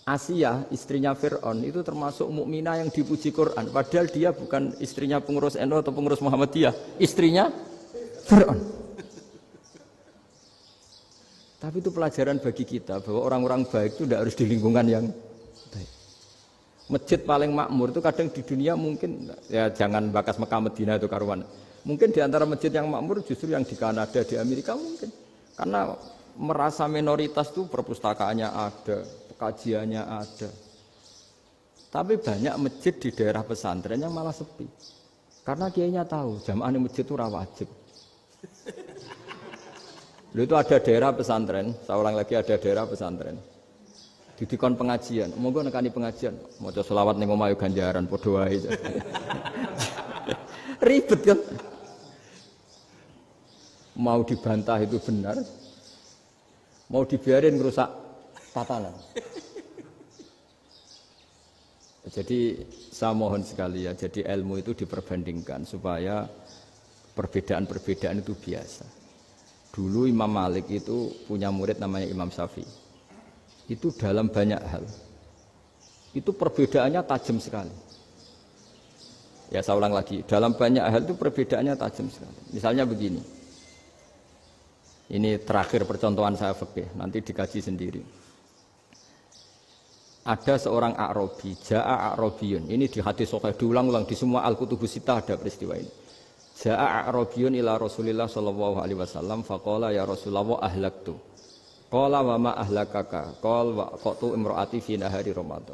Asia, istrinya Fir'aun, itu termasuk mukminah yang dipuji Quran. Padahal dia bukan istrinya pengurus NU atau pengurus Muhammadiyah. Istrinya Fir'aun. Tapi itu pelajaran bagi kita bahwa orang-orang baik itu tidak harus di lingkungan yang baik. Masjid paling makmur itu kadang di dunia mungkin ya jangan bakas Mekah Madinah itu karuan. Mungkin di antara masjid yang makmur justru yang di Kanada, di Amerika mungkin. Karena merasa minoritas itu perpustakaannya ada, kajiannya ada. Tapi banyak masjid di daerah pesantren yang malah sepi. Karena kiainya tahu jamaah di masjid itu wajib. Lalu itu ada daerah pesantren, saya ulang lagi ada daerah pesantren. Didikon pengajian, monggo nekani pengajian, maca selawat ning omah ganjaran padha wae. Ribet kan? Mau dibantah itu benar. Mau dibiarin merusak tatanan. Jadi saya mohon sekali ya, jadi ilmu itu diperbandingkan supaya perbedaan-perbedaan itu biasa. Dulu Imam Malik itu punya murid namanya Imam Syafi'i. Itu dalam banyak hal. Itu perbedaannya tajam sekali. Ya saya ulang lagi, dalam banyak hal itu perbedaannya tajam sekali. Misalnya begini. Ini terakhir percontohan saya fikih, nanti dikaji sendiri. Ada seorang A'rabi, Ja'a A'rabiyun. Ini di hadis sahih diulang-ulang di semua Al-Kutubus Sittah ada peristiwa ini. Ja'a A'rabiyun ila Rasulillah sallallahu alaihi wasallam faqala ya Rasulullah ahlaktu. Qala wa ma ahlakaka? Qala wa qatu imraati fi nahari Ramadan.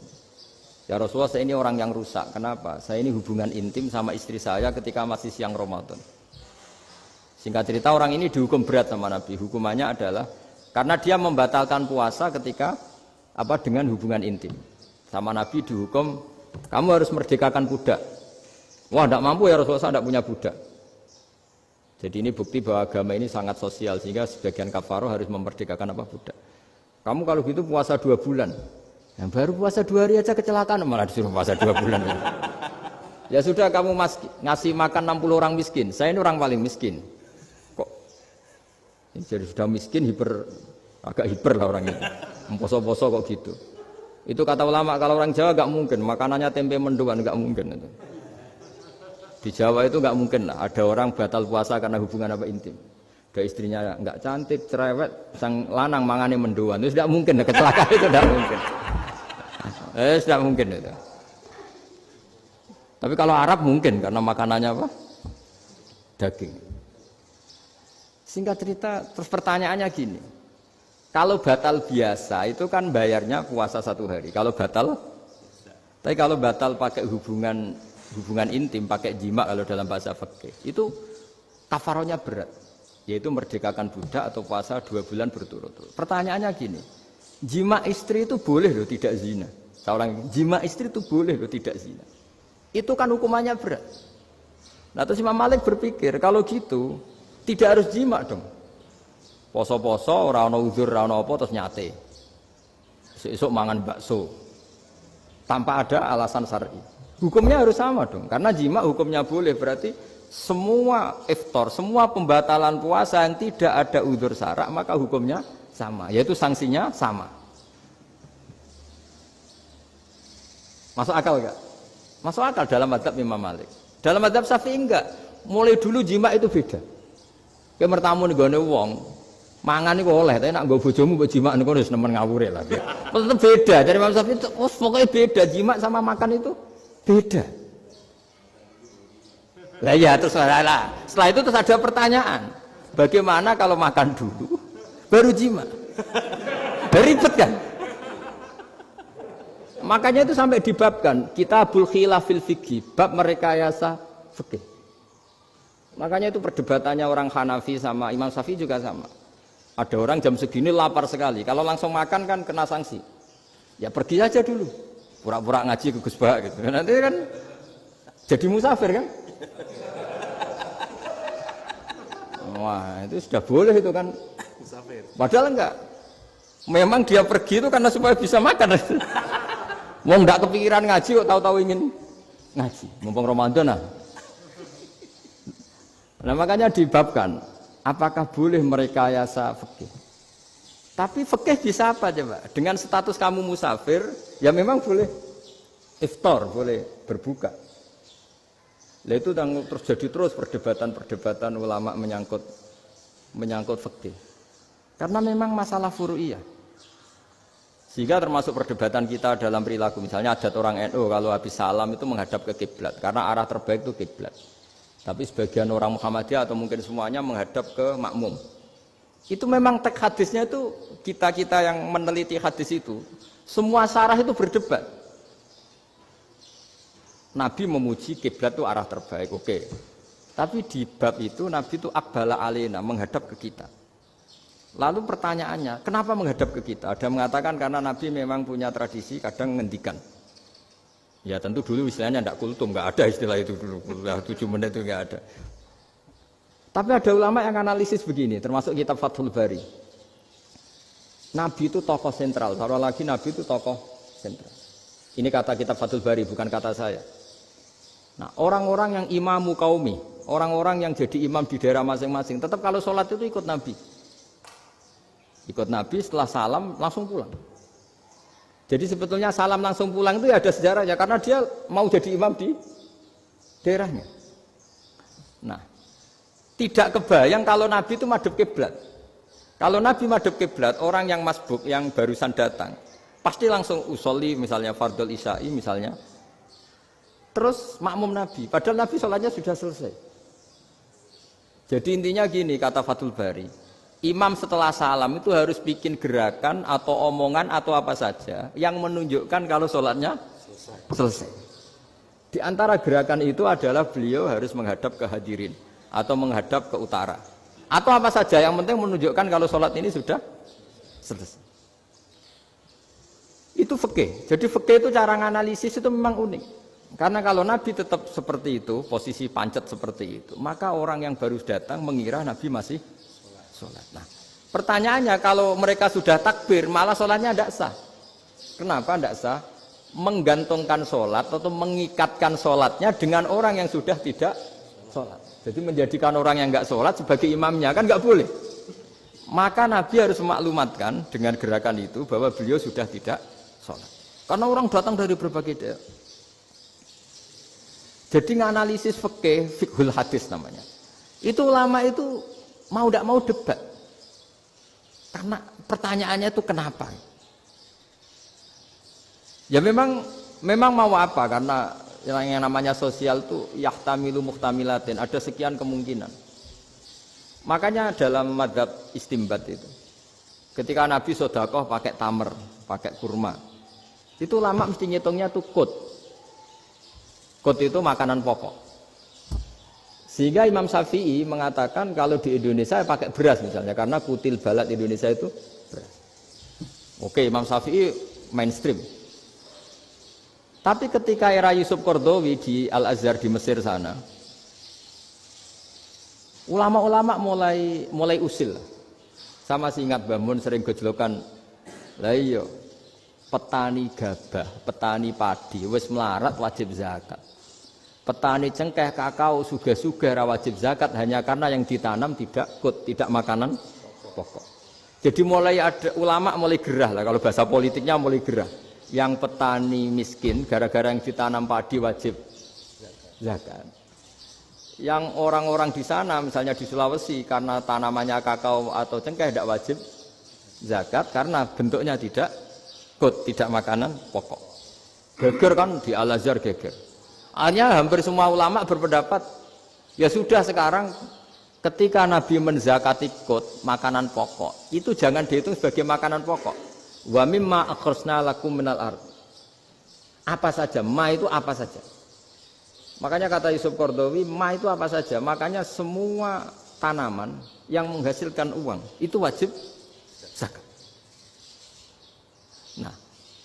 Ya Rasulullah, saya ini orang yang rusak. Kenapa? Saya ini hubungan intim sama istri saya ketika masih siang Ramadan. Singkat cerita orang ini dihukum berat sama Nabi. Hukumannya adalah karena dia membatalkan puasa ketika dengan hubungan intim. Sama Nabi dihukum kamu harus merdekakan budak. Wah, tidak mampu ya Rasulullah, saya tidak punya budak. Jadi ini bukti bahwa agama ini sangat sosial sehingga sebagian kafaroh harus memerdekakan budak. Kamu kalau gitu puasa 2 bulan. Yang baru puasa 2 hari aja kecelakaan malah disuruh puasa 2 bulan. Ya sudah kamu ngasih makan 60 orang miskin. Saya ini orang paling miskin. Kok ini jadi sudah miskin agak hiper lah orang itu. Poso-poso kok gitu. Itu kata ulama kalau orang Jawa gak mungkin makanannya tempe mendoan gak mungkin itu. Di Jawa itu nggak mungkin ada orang batal puasa karena hubungan intim. Ada istrinya nggak cantik, cerewet, sang lanang mangane mendoan. Itu tidak mungkin, kecelakaan itu tidak mungkin. Tidak mungkin itu. Tapi kalau Arab mungkin karena makanannya daging. Singkat cerita, terus pertanyaannya gini. Kalau batal biasa itu kan bayarnya puasa 1 hari. Kalau batal, tapi kalau batal pakai hubungan intim pakai jima kalau dalam bahasa fikih itu kafarohnya berat, yaitu merdekakan budak atau puasa 2 bulan berturut-turut. Pertanyaannya gini, jima istri itu boleh loh tidak zina. Seorang jima istri itu boleh loh tidak zina. Itu kan hukumannya berat. Nah terus Imam Malik berpikir kalau gitu tidak harus jima dong. Poso-poso ora ana uzur ora ana apa terus nyate. Esuk mangan bakso tanpa ada alasan syar'i. Hukumnya harus sama dong, karena jima hukumnya boleh, berarti semua iftar, semua pembatalan puasa yang tidak ada udzur syara' maka hukumnya sama, yaitu sanksinya sama. Masuk akal enggak? Masuk akal dalam mazhab Imam Malik. Dalam mazhab Syafi'i enggak. Mulai dulu jima itu beda. Kayak mertamu nih gone wong, mangan iku oleh, tapi nak nggo bojomu mbok jima niku wis nemen ngawure lah. Tetep beda. Dari Imam Syafi'i itu pokoknya beda, jima sama makan itu beda. Lah ya terus lah. Setelah itu terus ada pertanyaan. Bagaimana kalau makan dulu baru jima? Ribet kan? Makanya itu sampai dibabkan Kitabul Khilafil Fiqhi, bab merekayasa fikih. Makanya itu perdebatannya orang Hanafi sama Imam Syafi'i juga sama. Ada orang jam segini lapar sekali, kalau langsung makan kan kena sanksi. Ya pergi aja dulu, pura-pura ngaji ke Gus Bah gitu. Nanti kan jadi musafir kan? Wah itu sudah boleh itu kan? Padahal enggak. Memang dia pergi itu karena supaya bisa makan. Mau nggak kepikiran ngaji kok tahu-tahu ingin ngaji. Mumpung Ramadan nah. Nah makanya dibabkan, apakah boleh merekayasa fikih? Tapi fikih bisa apa coba? Dengan status kamu musafir, ya memang boleh iftar, boleh berbuka. Lah itu terjadi terus perdebatan ulama menyangkut fikih. Karena memang masalah furu'iyah. Sehingga termasuk perdebatan kita dalam perilaku, misalnya adat orang NU kalau habis salam itu menghadap ke kiblat karena arah terbaik itu kiblat. Tapi sebagian orang Muhammadiyah atau mungkin semuanya menghadap ke makmum. Itu memang teks hadisnya itu kita yang meneliti hadis itu semua syarah itu berdebat. Nabi memuji kiblat itu arah terbaik, oke. Tapi di bab itu Nabi itu aqbala alaina, menghadap ke kita. Lalu pertanyaannya, kenapa menghadap ke kita? Ada mengatakan karena Nabi memang punya tradisi kadang ngendikan. Ya tentu dulu istilahnya tidak kultum, nggak ada istilah itu dulu. 7 menit itu nggak ada. Tapi ada ulama yang analisis begini, termasuk kitab Fathul Bari. Nabi itu tokoh sentral, taruh lagi Nabi itu tokoh sentral. Ini kata kitab Fathul Bari, bukan kata saya. Nah orang-orang yang imamu kaumi, orang-orang yang jadi imam di daerah masing-masing, tetap kalau sholat itu ikut Nabi. Ikut Nabi setelah salam langsung pulang. Jadi sebetulnya salam langsung pulang itu ya ada sejarahnya karena dia mau jadi imam di daerahnya. Nah, tidak kebayang kalau Nabi itu madhep kiblat. Kalau Nabi madhep kiblat, orang yang masbuk yang barusan datang pasti langsung usolli misalnya fardhul isya'i misalnya. Terus makmum Nabi, padahal Nabi sholatnya sudah selesai. Jadi intinya gini kata Fathul Bari. Imam setelah salam itu harus bikin gerakan atau omongan atau apa saja yang menunjukkan kalau sholatnya selesai. Di antara gerakan itu adalah beliau harus menghadap ke hadirin atau menghadap ke utara. Atau apa saja yang penting menunjukkan kalau sholat ini sudah selesai. Itu fikih. Jadi fikih itu cara menganalisis itu memang unik. Karena kalau Nabi tetap seperti itu, posisi pancet seperti itu, maka orang yang baru datang mengira Nabi masih sholat. Nah, pertanyaannya kalau mereka sudah takbir, malah sholatnya tidak sah. Kenapa tidak sah? Menggantungkan sholat atau mengikatkan sholatnya dengan orang yang sudah tidak sholat. Jadi menjadikan orang yang nggak sholat sebagai imamnya kan nggak boleh. Maka Nabi harus memaklumatkan dengan gerakan itu bahwa beliau sudah tidak sholat. Karena orang datang dari berbagai daerah. Jadi nganalisis fikih, fiqhul hadis namanya. Itu ulama itu mau tidak mau debat. Karena pertanyaannya itu kenapa? Ya memang mau apa? Karena yang namanya sosial itu yahtamilu muhtamilatin, ada sekian kemungkinan. Makanya dalam madzhab istimbat itu, ketika Nabi sedekah pakai tamer, pakai kurma, itu ulama mesti ngitungnya tuh kut. Kut itu makanan pokok. Sehingga Imam Syafi'i mengatakan kalau di Indonesia pakai beras misalnya, karena kutil balad Indonesia itu beras. Oke, Imam Syafi'i mainstream. Tapi ketika era Yusuf Qaradawi di Al-Azhar di Mesir sana, ulama-ulama mulai usil. Sama sih ingat Mbah Mun sering gojlokan, lah iya, petani gabah, petani padi, wis melarat wajib zakat. Petani cengkeh, kakao, suga-suga wajib zakat hanya karena yang ditanam tidak makanan pokok. Jadi mulai ada ulama mulai gerah lah, kalau bahasa politiknya mulai gerah. yang petani miskin gara-gara yang ditanam padi wajib zakat. Yang orang-orang di sana misalnya di Sulawesi karena tanamannya kakao atau cengkeh tidak wajib zakat karena bentuknya tidak tidak makanan pokok. Geger kan di Al-Azhar geger. Akhirnya hampir semua ulama berpendapat ya sudah sekarang ketika Nabi menzakati makanan pokok itu jangan dihitung sebagai makanan pokok. Wa mimma akhrajna lakum minal ard. Apa saja, ma itu apa saja. Makanya kata Yusuf Qaradawi, ma itu apa saja. Makanya semua tanaman yang menghasilkan uang itu wajib zakat. Nah,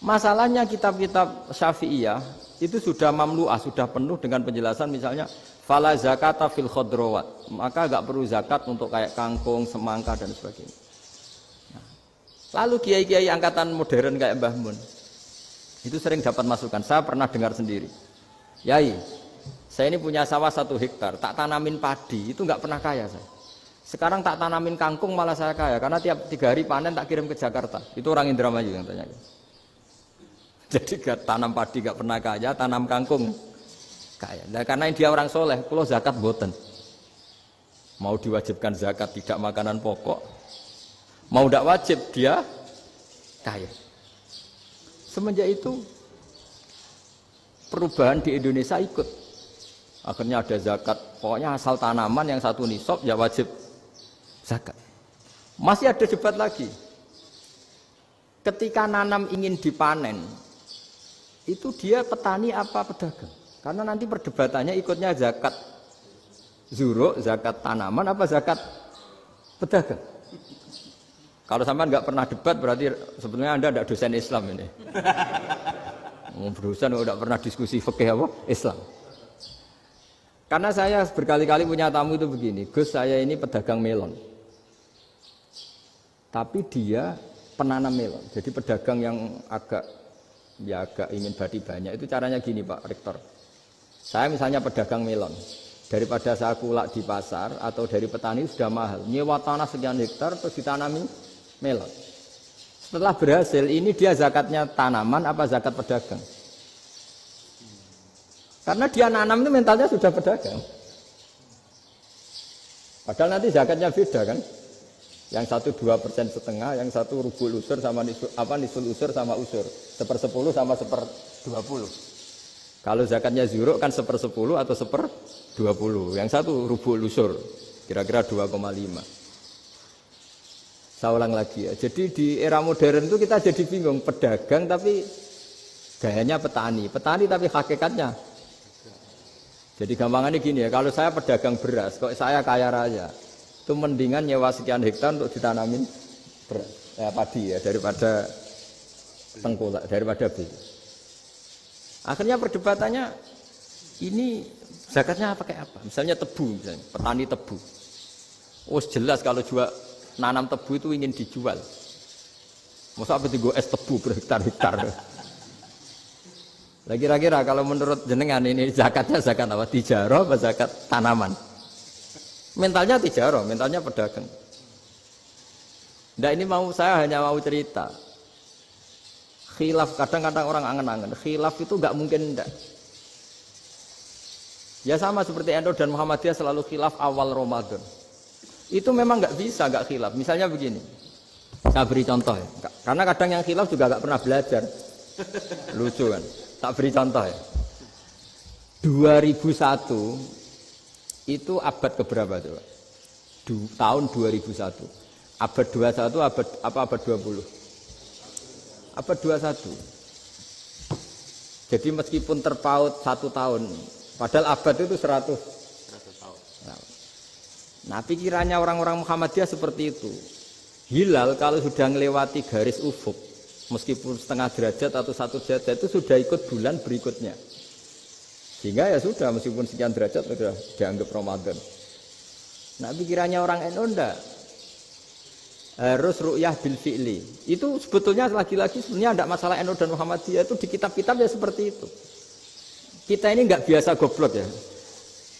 masalahnya kitab-kitab Syafi'iyah itu sudah mamlu'ah, sudah penuh dengan penjelasan misalnya fala zakata fil khadrawat. Maka enggak perlu zakat untuk kayak kangkung, semangka dan sebagainya. Lalu kiai-kiai angkatan modern kayak Mbah Mun itu sering dapat masukan. Saya pernah dengar sendiri. Yai, saya ini punya sawah 1 hektar, tak tanamin padi, itu nggak pernah kaya saya. Sekarang tak tanamin kangkung malah saya kaya, karena tiap 3 hari panen tak kirim ke Jakarta. Itu orang Indramayu yang tanya. Jadi tanam padi nggak pernah kaya, tanam kangkung kaya. Nah, karena dia orang soleh, kalau zakat boten. Mau diwajibkan zakat tidak makanan pokok. Mau tidak wajib dia kaya. Semenjak itu perubahan di Indonesia ikut. Akhirnya ada zakat. Pokoknya asal tanaman yang 1 nisab ya wajib zakat. Masih ada debat lagi. Ketika nanam ingin dipanen, itu dia petani apa pedagang? Karena nanti perdebatannya ikutnya zakat zuruk, zakat tanaman apa zakat pedagang. Kalau sampean nggak pernah debat berarti sebenarnya Anda tidak dosen Islam ini. Dosen tidak pernah diskusi fikih apa? Islam. Karena saya berkali-kali punya tamu itu begini, Gus saya ini pedagang melon. Tapi dia penanam melon. Jadi pedagang yang agak ingin badi banyak itu caranya gini Pak Rektor. Saya misalnya pedagang melon. Daripada saya kulak di pasar atau dari petani sudah mahal. Nyewa tanah sekian hektar terus ditanami melon. Setelah berhasil, ini dia zakatnya tanaman apa zakat pedagang? Karena dia nanam itu mentalnya sudah pedagang. Padahal nanti zakatnya beda kan? Yang 1 2,5%, yang 1 rubul usur sama nisul usur sama usur. 1/10 sama 1/20. Kalau zakatnya zuruk kan 1/10 atau 1/20. Yang 1 rubul usur, kira-kira 2,5. Saya ulang lagi ya. Jadi di era modern itu kita jadi bingung, pedagang tapi gayanya petani, petani tapi hakikatnya. Jadi gampangannya gini ya, kalau saya pedagang beras, kok saya kaya raya, itu mendingan nyewa sekian hektar untuk ditanamin beras, padi ya daripada tengkulak, daripada beli. Akhirnya perdebatannya ini zakatnya pakai apa? Misalnya tebu, misalnya petani tebu. Oh jelas kalau jual nanam tebu itu ingin dijual. Masa apa tiga es tebu berhektar-hektar. Lah kira-kira kalau menurut jenengan ini zakatnya zakat apa? Tijarah apa zakat tanaman? Mentalnya tijarah, mentalnya pedagang. Nah ini saya hanya mau cerita. Khilaf, kadang-kadang orang angen-angen. Khilaf itu enggak mungkin enggak. Ya sama seperti NU dan Muhammadiyah selalu khilaf awal Ramadan. Itu memang nggak bisa, nggak khilaf. Misalnya begini, saya beri contoh ya. Karena kadang yang khilaf juga nggak pernah belajar. Lucu kan? Tak beri contoh ya. 2001 itu abad keberapa coba? Tahun 2001. Abad 21 abad 20? Abad 21. Jadi meskipun terpaut 1 tahun, padahal abad itu 100 tahun. Nah pikirannya orang-orang Muhammadiyah seperti itu. Hilal kalau sudah melewati garis ufuk, meskipun setengah derajat atau 1 derajat itu sudah ikut bulan berikutnya. Sehingga ya sudah meskipun sekian derajat sudah dianggap Ramadan. Nah pikirannya orang NU enggak. Harus ru'yah bil fi'li. Itu sebetulnya lagi-lagi sebenarnya enggak masalah NU dan Muhammadiyah, itu di kitab-kitab ya seperti itu. Kita ini enggak biasa goblok ya.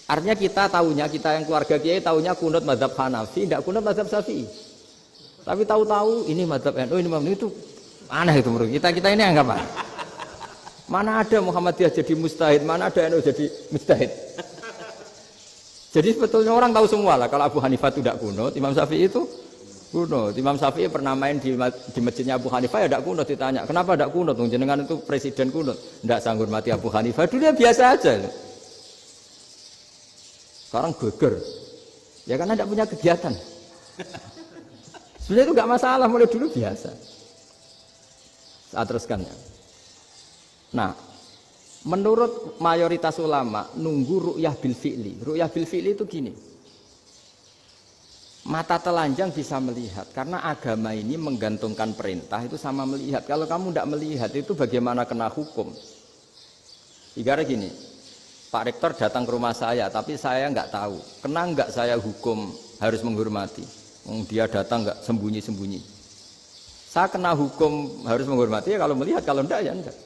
Artinya kita yang keluarga kiai tahunya kunut mazhab Hanafi, enggak kunut mazhab Syafi'i. Tapi tahu-tahu ini mazhab NU, ini mazhab itu aneh itu menurut kita ini anggap apa? Mana ada Muhammadiyah jadi mustahid, mana ada NU jadi mustahid. Jadi sebetulnya orang tahu semua lah kalau Abu Hanifah itu tidak kunut, Imam Syafi'i itu kunut. Imam Syafi'i pernah main di masjidnya Abu Hanifah ya tidak kunut, ditanya kenapa tidak kunut? Jenengan itu presiden kunut, tidak sanggup mati Abu Hanifah. Dulu ya biasa aja. Sekarang geger, ya karena tidak punya kegiatan. Sebenarnya itu nggak masalah, mulai dulu biasa. Saya teruskan ya. Nah, menurut mayoritas ulama nunggu ru'yah bil fi'li. Ru'yah bil fi'li itu gini. Mata telanjang bisa melihat karena agama ini menggantungkan perintah itu sama melihat. Kalau kamu tidak melihat itu bagaimana kena hukum? Ibarat gini, Pak Rektor datang ke rumah saya tapi saya nggak tahu. Kena nggak saya hukum harus menghormati? Dia datang nggak sembunyi-sembunyi. Saya kena hukum harus menghormati ya kalau melihat, kalau enggak ya enggak.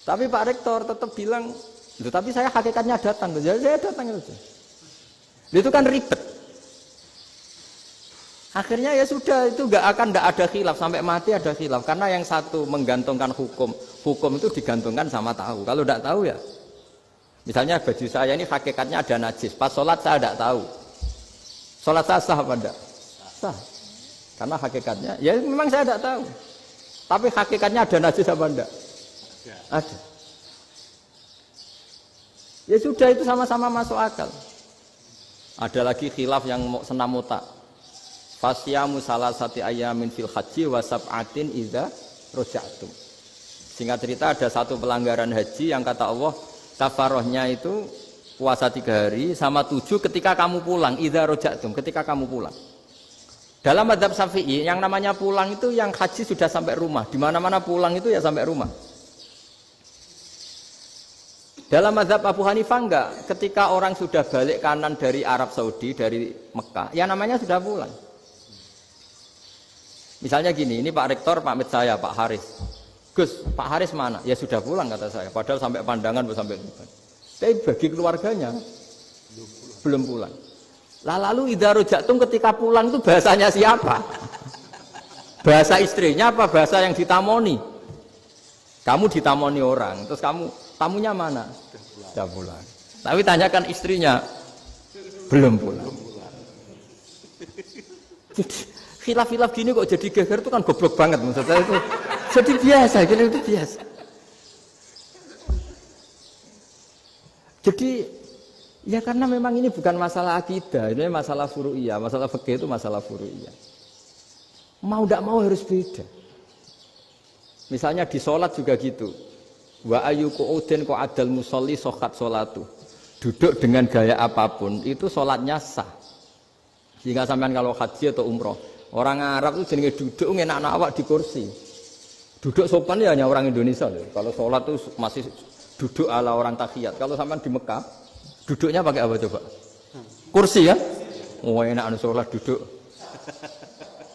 Tapi Pak Rektor tetap bilang, tapi saya hakikatnya datang, jadi saya datang saja. Itu kan ribet. Akhirnya ya sudah, itu nggak ada khilaf sampai mati ada khilaf karena yang satu menggantungkan hukum itu digantungkan sama tahu. Kalau tidak tahu ya, misalnya baju saya ini hakikatnya ada najis, pas sholat saya tidak tahu. Sholat saya sah apa enggak? Sah. Karena hakikatnya, ya memang saya tidak tahu. Tapi hakikatnya ada najis apa enggak? Ada. Ya sudah, itu sama-sama masuk akal. Ada lagi khilaf yang senam otak. Fasyamu salasati ayamin fil haji wa sab'atin idza raja'tum. Singkat cerita ada satu pelanggaran haji yang kata Allah kafarohnya itu puasa 3 hari sama 7 ketika kamu pulang, idza raja'tum, ketika kamu pulang. Dalam mazhab Syafi'i yang namanya pulang itu yang haji sudah sampai rumah. Di mana-mana pulang itu ya sampai rumah. Dalam mazhab Abu Hanifah enggak, ketika orang sudah balik kanan dari Arab Saudi, dari Mekah, ya namanya sudah pulang. Misalnya gini, ini Pak Rektor pamit saya, Pak Haris. Gus, Pak Haris mana? Ya sudah pulang kata saya, padahal sampai Pandangan, sampai Tuban. Tapi bagi keluarganya, belum pulang. Lalu idza raja'tum ketika pulang itu bahasanya siapa? Bahasa istrinya apa bahasa yang ditamoni? Kamu ditamoni orang, terus tamunya mana? Sudah pulang. Tapi tanyakan istrinya, belum pulang. Khilaf-khilaf gini kok jadi geger itu kan goblok banget maksud saya itu. Jadi biasa, gini itu biasa. Jadi ya karena memang ini bukan masalah akidah, ini masalah furu'iyah, masalah fikih itu masalah furu'iyah. Mau tidak mau harus beda. Misalnya di sholat juga gitu. Wa ayu qu'udin qa'adal musolli sokat sholatu. Duduk dengan gaya apapun itu sholatnya sah. Sehingga sampean kalau haji atau umroh, orang Arab itu jenenge duduk ngenak awak di kursi. Duduk sopan ya hanya orang Indonesia loh. Kalau sholat itu masih duduk ala orang tahiyat. Kalau sampean di Mekah, duduknya pakai apa coba? Kursi ya? Oh enak anu sholat duduk.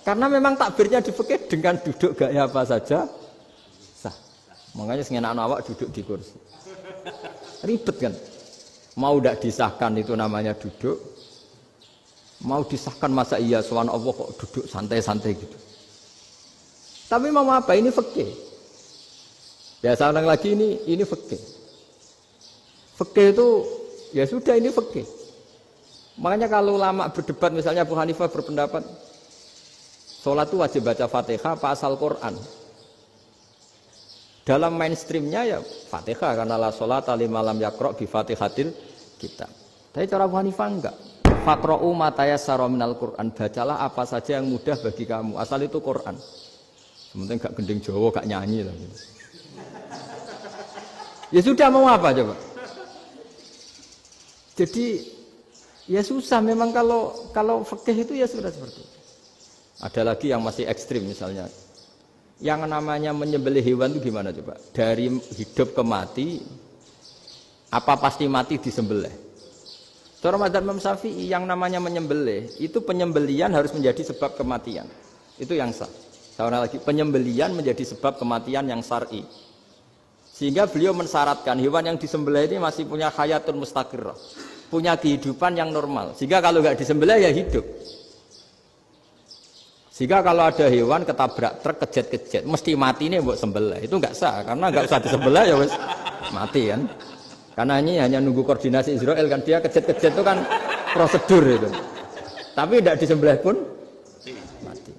Karena memang takbirnya di fikih dengan duduk gaya apa saja sah. Makanya sengenak awak duduk di kursi. Ribet kan? Mau tidak disahkan itu namanya duduk. Mau disahkan masa iya soal Allah kok duduk santai-santai gitu. Tapi mau apa? Ini fikih. Biasa orang lagi ini fikih. Fikih itu ya sudah ini fikih. Makanya kalau ulama berdebat misalnya Abu Hanifah berpendapat sholat itu wajib baca Fatihah pasal Quran. Dalam mainstreamnya ya Fatihah karena la sholata liman lam yaqra bi Fatihatil kitab. Tapi cara Abu Hanifah enggak. Faqra'u ma tayassara minal Qur'an, bacalah apa saja yang mudah bagi kamu. Asal itu Quran. Sementing gak gending Jawa, gak nyanyi lah gitu. Ya sudah mau apa coba? Jadi ya susah memang kalau fikih itu ya sudah seperti itu. Ada lagi yang masih ekstrim misalnya. Yang namanya menyembelih hewan itu gimana coba? Dari hidup ke mati, apa pasti mati disembelih? Cara mazhab Imam Syafi'i yang namanya menyembelih itu penyembelian harus menjadi sebab kematian. Itu yang sah. Seorang lagi penyembelian menjadi sebab kematian yang syar'i. Sehingga beliau mensyaratkan hewan yang disembelih ini masih punya hayatun mustaqirrah, punya kehidupan yang normal. Sehingga kalau nggak disembelih ya hidup. Sehingga kalau ada hewan ketabrak truk kejet-kejet, mesti mati ini buat sembelih. Itu nggak sah, karena nggak usah disembelih ya wes mati kan. Karena ini hanya nunggu koordinasi Israel kan, dia kejet-kejet itu kan prosedur itu. Tapi tidak disembelih pun mati.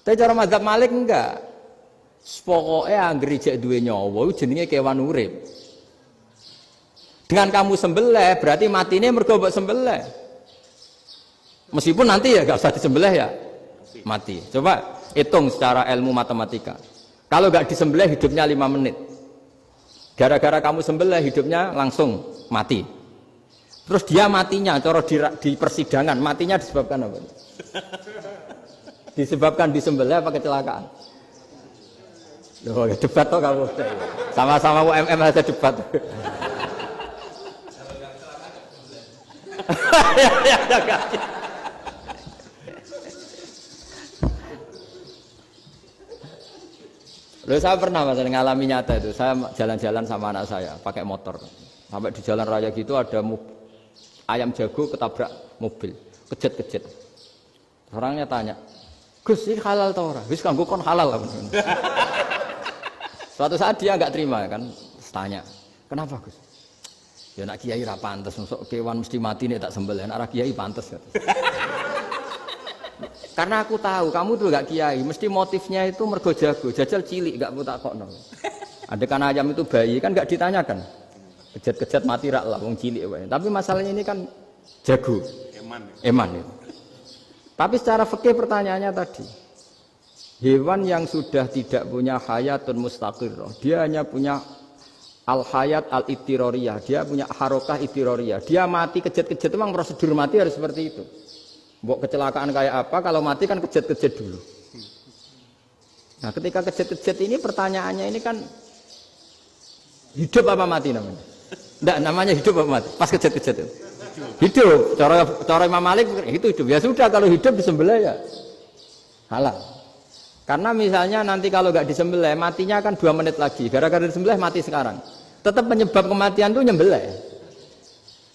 Tapi cara mazhab Malik enggak. Pokoknya anggere jek duwe nyawa jenenge kewan urip. Dengan kamu sembelih berarti matine mergo mbok sembelih. Meskipun nanti ya nggak usah disembelih ya mati. Coba hitung secara ilmu matematika. Kalau nggak disembelih hidupnya 5 menit. Gara-gara kamu sembelih hidupnya langsung mati. Terus dia matinya, cara di persidangan matinya disebabkan apa? Disebabkan disembelih apa kecelakaan? Loh, ya debat toh kamu. Sama-sama UMM aja debat. Loh, saya pernah ngalami nyata itu. Saya jalan-jalan sama anak saya pakai motor. Sampai di jalan raya gitu ada ayam jago ketabrak mobil, kejet-kejet. Orangnya tanya, "Gus, ini halal tau ora?" "Wis kanggo kon halal." Suatu saat dia enggak terima kan, tanya, "Kenapa, Gus?" "Ya nak kiai ra pantes, mosok kewan mesti mati nek tak sembelih, nak ra kiai pantes." Karena aku tahu kamu tuh gak kiai, mesti motifnya itu mergo jago, jajal cilik gak tak kokno. Ada kan ayam itu bayi kan gak ditanyakan. Kejat-kejat mati rak lah wong cilik wae. Tapi masalahnya ini kan jago. Eman itu. Tapi secara fikih pertanyaannya tadi. Hewan yang sudah tidak punya hayatun mustaqirrah, dia hanya punya al-hayat al-ittiroriyah, dia punya harokah ittiroriyah. Dia mati kejat-kejat memang prosedur mati harus seperti itu. Mbok kecelakaan kayak apa, kalau mati kan kejet-kejet dulu. Nah ketika kejet-kejet ini pertanyaannya ini kan hidup apa mati namanya? Enggak, namanya hidup apa mati? Pas kejet-kejet itu hidup. Cara Imam Malik itu hidup. Ya sudah, kalau hidup disembelih ya halal. Karena misalnya nanti kalau nggak disembelih matinya kan 2 menit lagi. Gara-gara disembelih mati sekarang. Tetap penyebab kematian itu nyembelih.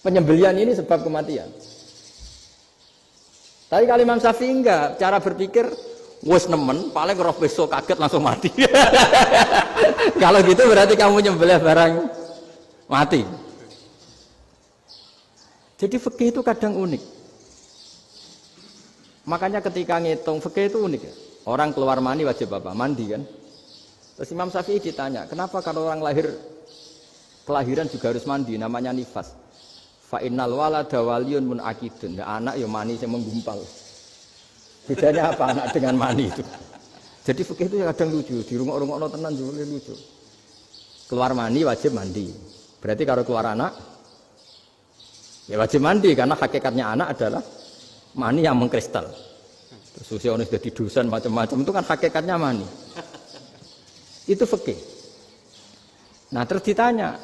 Penyembelian ini sebab kematian. Tapi kalau Imam Syafi'i enggak, cara berpikir wes nemen, paling roh besok kaget langsung mati. Kalau gitu berarti kamu nyembelih barang mati. Jadi fikih itu kadang unik. Makanya ketika ngitung fikih itu unik ya. Orang keluar mani wajib apa? Mandi kan. Terus Imam Syafi'i ditanya, kenapa kalau orang kelahiran juga harus mandi? Namanya nifas. Fa innal walada waliyun munakidun. Ya, anak ya mani yang menggumpal. Bedanya apa anak dengan mani itu? Jadi fikih itu kadang lucu, di rumah-rumah tenan juga lucu. Keluar mani wajib mandi. Berarti kalau keluar anak ya wajib mandi karena hakikatnya anak adalah mani yang mengkristal. Terus usia sudah di dosen macam-macam itu kan hakikatnya mani. Itu fikih. Nah terus ditanya,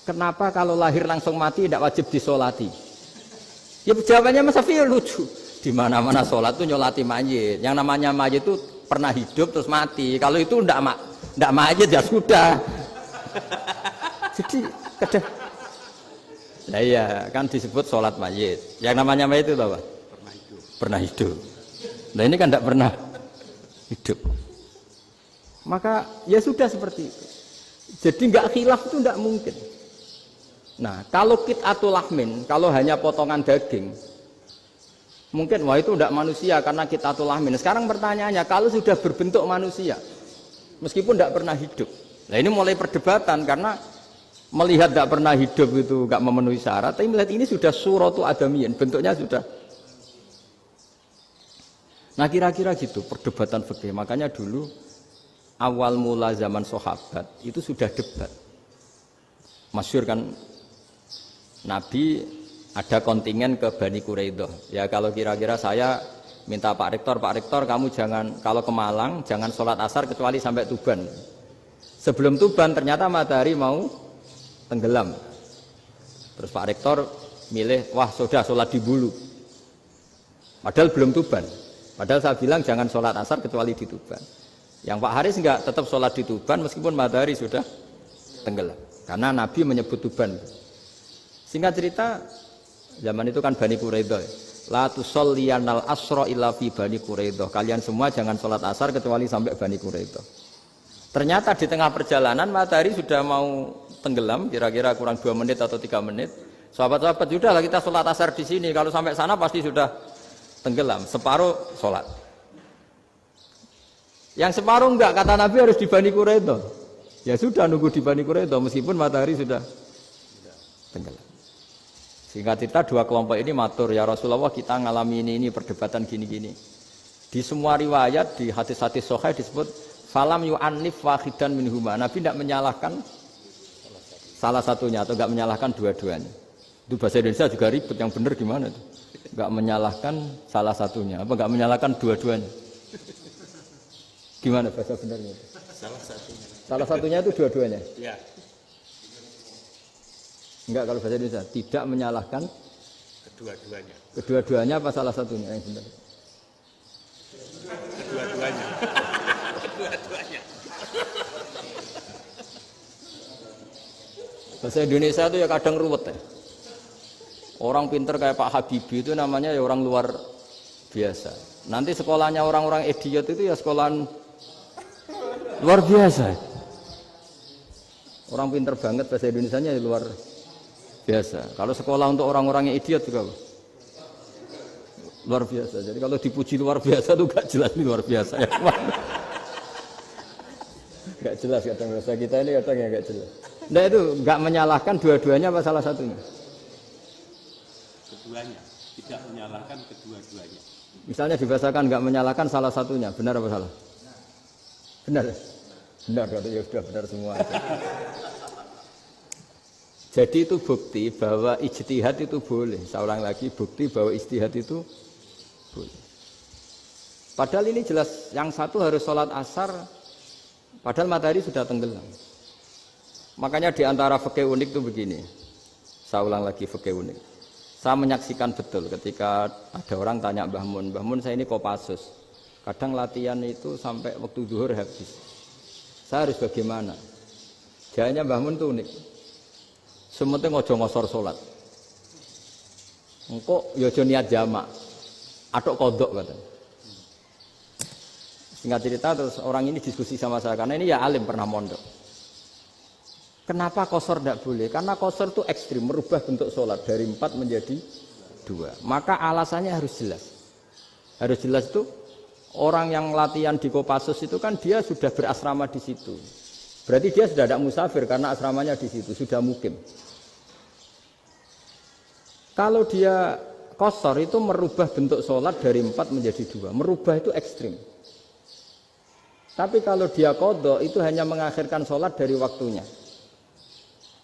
kenapa kalau lahir langsung mati tidak wajib disolati? Ya jawabannya Mas Syafi'i lucu. Di mana-mana sholat itu nyolati mayit. Yang namanya mayit itu pernah hidup terus mati. Kalau itu ndak mayit ya sudah. Jadi kadang, nah iya kan disebut sholat mayit. Yang namanya mayit itu apa? Pernah hidup. Nah ini kan ndak pernah hidup. Maka ya sudah seperti itu. Jadi nggak khilaf itu ndak mungkin. Nah, kalau qit'atul lahmin, kalau hanya potongan daging, mungkin wah itu tidak manusia karena qit'atul lahmin. Sekarang pertanyaannya, kalau sudah berbentuk manusia, meskipun tidak pernah hidup, nah ini mulai perdebatan karena melihat tidak pernah hidup itu nggak memenuhi syarat, tapi melihat ini sudah suratu adamiyin, bentuknya sudah. Nah kira-kira gitu perdebatan fikih. Makanya dulu awal mula zaman sahabat itu sudah debat. Masyhur kan Nabi ada kontingen ke Bani Quraidah. Ya kalau kira-kira saya minta Pak Rektor kamu jangan kalau ke Malang jangan sholat asar kecuali sampai Tuban. Sebelum Tuban ternyata matahari mau tenggelam. Terus Pak Rektor milih, wah sudah sholat di Bulu. Padahal belum Tuban. Padahal saya bilang jangan sholat asar kecuali di Tuban. Yang Pak Haris enggak, tetap sholat di Tuban meskipun matahari sudah tenggelam. Karena Nabi menyebut Tuban. Singkat cerita, zaman itu kan Bani Quraidah. La tusolliyanal asra illa fi Bani Quraidah. Kalian semua jangan sholat asar kecuali sampai Bani Quraidah. Ternyata di tengah perjalanan matahari sudah mau tenggelam, kira-kira kurang 2 menit atau 3 menit. Sahabat-sahabat, sudahlah kita sholat asar di sini. Kalau sampai sana pasti sudah tenggelam. Separuh sholat. Yang separuh enggak, kata Nabi harus di Bani Quraidah. Ya sudah nunggu di Bani Quraidah meskipun matahari sudah tenggelam. Singkat cerita 2 kelompok ini matur, ya Rasulullah kita ngalami ini perdebatan gini-gini. Di semua riwayat, di hadis-hadis sahih disebut falam yu'annif wahidan minhuma. Nabi tidak menyalahkan salah satunya atau enggak menyalahkan dua-duanya. Itu bahasa Indonesia juga ribet, yang benar gimana itu? Enggak menyalahkan salah satunya, apa enggak menyalahkan dua-duanya? Gimana bahasa benernya? Salah satunya. Salah satunya itu dua-duanya? Ya. Enggak, kalau bahasa Indonesia tidak menyalahkan Kedua-duanya. kedua-duanya apa salah satunya yang benar? Kedua-duanya. Kedua-duanya. Bahasa Indonesia itu ya kadang ruwet ya. Orang pinter kayak Pak Habibie itu namanya ya orang luar biasa. Nanti sekolahnya orang-orang idiot itu ya sekolahan luar biasa. Orang pinter banget bahasa Indonesianya ya luar biasa. Kalau sekolah untuk orang-orang yang idiot juga luar biasa. Jadi kalau dipuji luar biasa itu gak jelas ini luar biasa ya. Gak jelas kadang bahasa kita ini kadang ya gak jelas. Nah itu gak menyalahkan dua-duanya apa salah satunya? Keduanya. Tidak menyalahkan kedua-duanya. Misalnya dibahasakan gak menyalahkan salah satunya, benar apa salah? Benar. Benar, ya sudah benar semua. Jadi itu bukti bahwa ijtihad itu boleh. Saya ulang lagi, bukti bahwa ijtihad itu boleh. Padahal ini jelas, yang satu harus sholat asar, padahal matahari sudah tenggelam. Makanya di antara fikih unik itu begini. Saya ulang lagi fikih unik. Saya menyaksikan betul ketika ada orang tanya Mbah Mun saya ini Kopassus. Kadang latihan itu sampai waktu zuhur habis. Saya harus bagaimana? Jawabnya Mbah Mun itu unik. Sementing ojo ngosor sholat. Engkau ya ojo niat jamak. Atok kodok katanya. Singkat cerita terus orang ini diskusi sama saya karena ini ya alim pernah mondok. Kenapa kosor tidak boleh? Karena kosor itu ekstrim, merubah bentuk sholat dari 4 menjadi 2. Maka alasannya harus jelas. Harus jelas itu orang yang latihan di Kopassus itu kan dia sudah berasrama di situ. Berarti dia sudah tidak musafir karena asramanya di situ, sudah mukim. Kalau dia kosor itu merubah bentuk sholat dari 4 menjadi 2. Merubah itu ekstrim. Tapi kalau dia qadha itu hanya mengakhirkan sholat dari waktunya.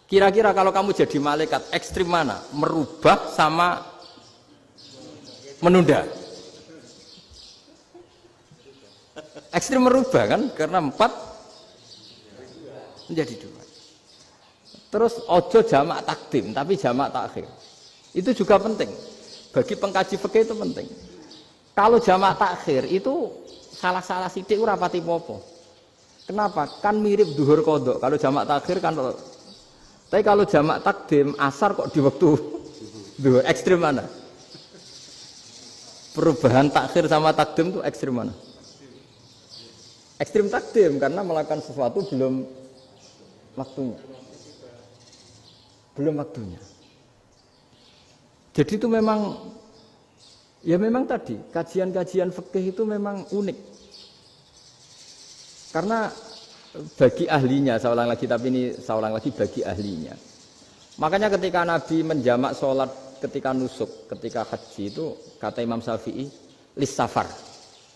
Kira-kira kalau kamu jadi malaikat, ekstrim mana? Merubah sama menunda? Ekstrim merubah kan? Karena 4 menjadi 2. Terus ojo jamak takdim, tapi jamak takhir. Itu juga penting. Bagi pengkaji fikih itu penting. Kalau jamak takhir itu salah-salah sithik ora pati apa-apa. Kenapa? Kan mirip zuhur qadha. Kalau jamak takhir kan tapi kalau jamak takdim asar kok di waktu zuhur ekstrim mana? Perubahan takhir sama takdim itu ekstrim mana? Ekstrim takdim karena melakukan sesuatu belum waktunya. Belum waktunya. Jadi itu memang ya memang tadi kajian-kajian fikih itu memang unik. Karena bagi ahlinya, saya ulang lagi tapi ini saya ulang lagi bagi ahlinya. Makanya ketika Nabi menjamak sholat ketika nusuk, ketika haji itu kata Imam Syafi'i lis safar.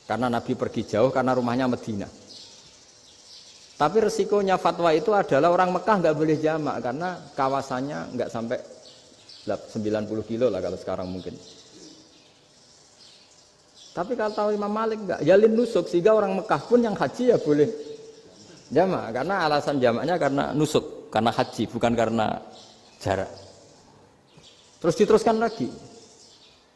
Karena Nabi pergi jauh karena rumahnya Madinah. Tapi resikonya fatwa itu adalah orang Mekah nggak boleh jamak karena kawasannya nggak sampai 90 kilo lah kalau sekarang mungkin. Tapi kalau tahu Imam Malik enggak, ya lin nusuk sehingga orang Mekah pun yang haji ya boleh jamak karena alasan jamaknya karena nusuk, karena haji bukan karena jarak. Terus diteruskan lagi.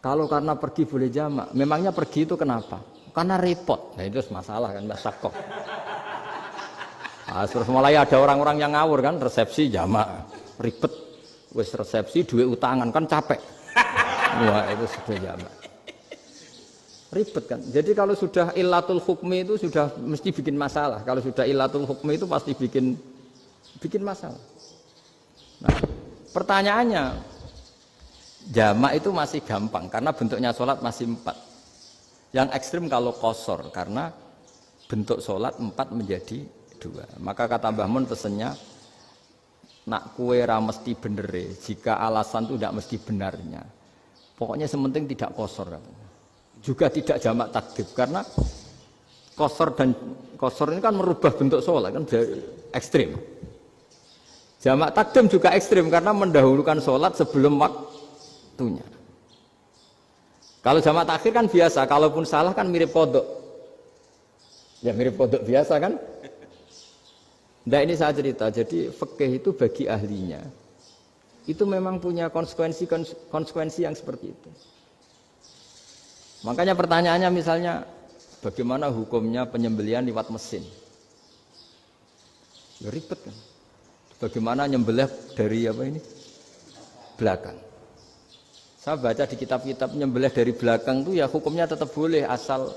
Kalau karena pergi boleh jamak, memangnya pergi itu kenapa? Karena repot. Nah itu masalah kan masyakoh. Nah, terus mulai ada orang-orang yang ngawur kan resepsi jamak, ribet. Wis resepsi duit utangan kan capek. Wah, itu sudah jamak. Ribet kan. Jadi kalau sudah illatul hukmi itu sudah mesti bikin masalah. Kalau sudah illatul hukmi itu pasti bikin masalah. Nah, pertanyaannya, jamak itu masih gampang karena bentuknya sholat masih 4. Yang ekstrim kalau qasar karena bentuk sholat 4 menjadi 2. Maka kata Mbah Mun pesennya, nak kue ra mesti benere, jika alasan itu tidak mesti benarnya. Pokoknya sementing tidak qasar katanya. Juga tidak jamak takdim karena qasar ini kan merubah bentuk sholat kan ekstrim. Jamak takdim juga ekstrim karena mendahulukan sholat sebelum waktunya. Kalau jamak takhir kan biasa, kalaupun salah kan mirip kodok. Ya mirip kodok biasa kan. Nah ini saya cerita, jadi fikih itu bagi ahlinya, itu memang punya konsekuensi yang seperti itu. Makanya pertanyaannya misalnya, bagaimana hukumnya penyembelihan lewat mesin? Ya ribet kan. Bagaimana nyembelih dari apa ini? Belakang. Saya baca di kitab-kitab nyembelih dari belakang itu ya hukumnya tetap boleh asal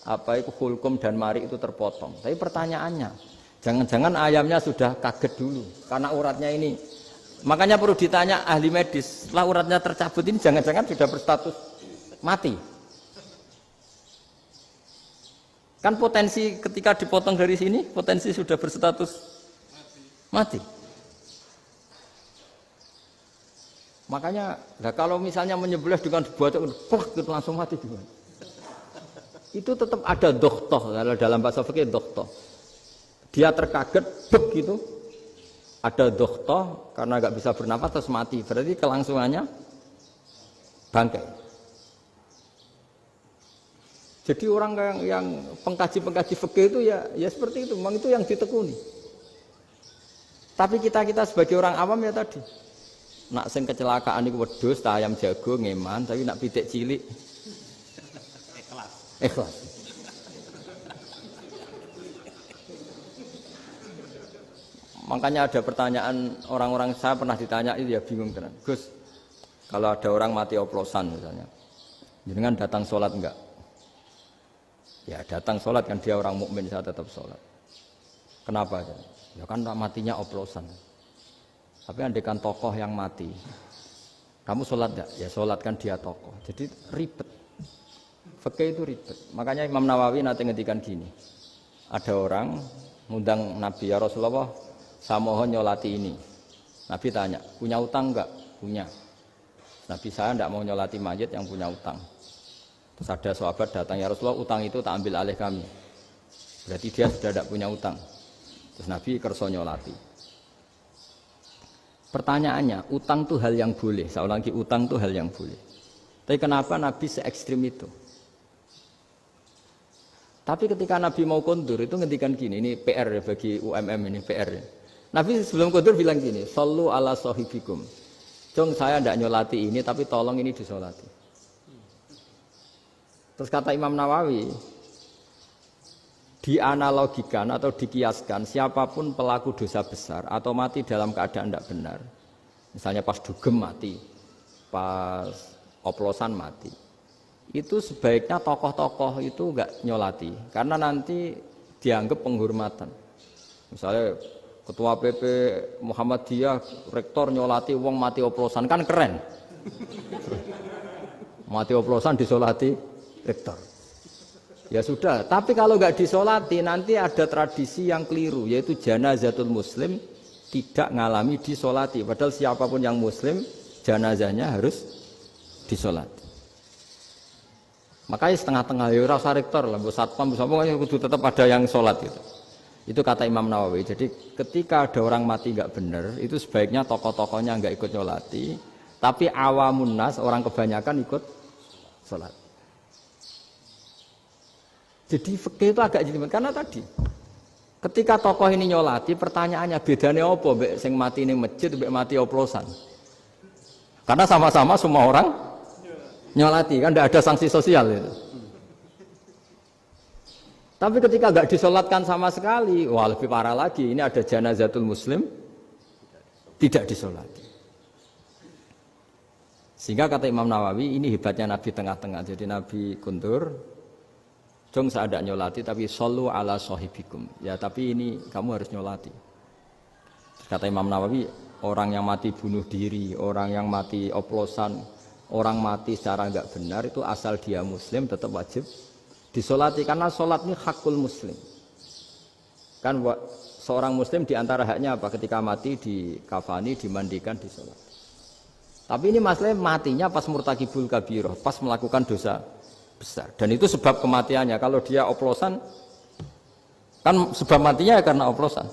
apa itu hulkum dan mari itu terpotong. Tapi pertanyaannya, jangan-jangan ayamnya sudah kaget dulu karena uratnya ini. Makanya perlu ditanya ahli medis, setelah uratnya tercabut ini jangan-jangan sudah berstatus mati. Kan potensi ketika dipotong dari sini, potensi sudah berstatus mati. Makanya, nah kalau misalnya menyembelih dengan dibuat itu langsung mati juga. Itu tetap ada dokhtoh, kalau dalam bahasa fikih dokhtoh. Dia terkaget, begitu, ada dokhtoh karena nggak bisa bernafas terus mati. Berarti kelangsungannya bangkai. Jadi orang yang pengkaji fikih itu ya seperti itu, memang itu yang ditekuni. Tapi kita sebagai orang awam ya tadi. Nak sing kecelakaan iku wedhus ta ayam jago ngeman, tapi nak pitik cilik ikhlas. Makanya ada pertanyaan orang-orang, saya pernah ditanya itu ya bingung tenan. Gus, kalau ada orang mati oplosan misalnya, jenengan datang sholat enggak? Ya datang sholat kan, dia orang mukmin, saya tetap sholat. Kenapa? Ya kan matinya oplosan. Tapi andekan tokoh yang mati, kamu sholat enggak? Ya sholat kan dia tokoh. Jadi ribet. Fikih itu ribet. Makanya Imam Nawawi nanti ngedikan gini. Ada orang ngundang Nabi, ya Rasulullah, saya mohon nyolati ini. Nabi tanya, punya utang enggak? Punya. Nabi, saya enggak mau nyolati mayit yang punya utang. Terus ada sahabat datang, ya Rasulullah, utang itu tak ambil alih kami. Berarti dia sudah tidak punya utang. Terus Nabi kerso nyolati. Pertanyaannya, utang itu hal yang boleh. Saya ulangi, utang itu hal yang boleh. Tapi kenapa Nabi se-ekstrim itu? Tapi ketika Nabi mau kondur itu ngendikan gini, ini PR ya bagi UMM ini PR ya. Nabi sebelum kondur bilang gini, sallu ala sahibikum. Jong saya tidak nyolati ini, tapi tolong ini disolati. Terus kata Imam Nawawi, dianalogikan atau dikiaskan siapapun pelaku dosa besar atau mati dalam keadaan tidak benar, misalnya pas dugem mati, pas oplosan mati, itu sebaiknya tokoh-tokoh itu enggak nyolati karena nanti dianggap penghormatan. Misalnya ketua PP Muhammadiyah rektor nyolati wong mati oplosan kan keren. Mati oplosan disolati rektor. Ya sudah, tapi kalau nggak disolati nanti ada tradisi yang keliru, yaitu janazatul muslim tidak ngalami disolati. Padahal siapapun yang muslim, janazahnya harus disolati. Makanya setengah-tengah, ya rasa rektor lah, bu satpam, bu satpam, itu tetap ada yang sholat gitu. Itu kata Imam Nawawi. Jadi ketika ada orang mati nggak benar, itu sebaiknya tokoh-tokohnya nggak ikut nyolati, tapi awamun nas, orang kebanyakan ikut sholat. Jadi fikih itu agak jelimet karena tadi ketika tokoh ini nyolati, pertanyaannya bedanya apa mbek sing mati ning masjid mbek mati oplosan? Karena sama-sama semua orang nyolati, kan tidak ada sanksi sosial itu. Tapi ketika enggak disolatkan sama sekali, wah lebih parah lagi, ini ada janazatul muslim tidak disolati. Sehingga kata Imam Nawawi ini hebatnya Nabi tengah-tengah. Jadi Nabi kundur, jong saya ada nyolati tapi shollu ala sahibikum. Ya tapi ini kamu harus nyolati. Kata Imam Nawawi, orang yang mati bunuh diri, orang yang mati oplosan, orang mati secara enggak benar itu asal dia muslim tetap wajib disolati karena sholat ini hakul muslim. Kan seorang muslim diantara haknya apa? Ketika mati dikafani, dimandikan, disolati. Tapi ini masalah matinya pas murtakibul kabiroh, pas melakukan dosa besar. Dan itu sebab kematiannya. Kalau dia oplosan, kan sebab matinya ya karena oplosan.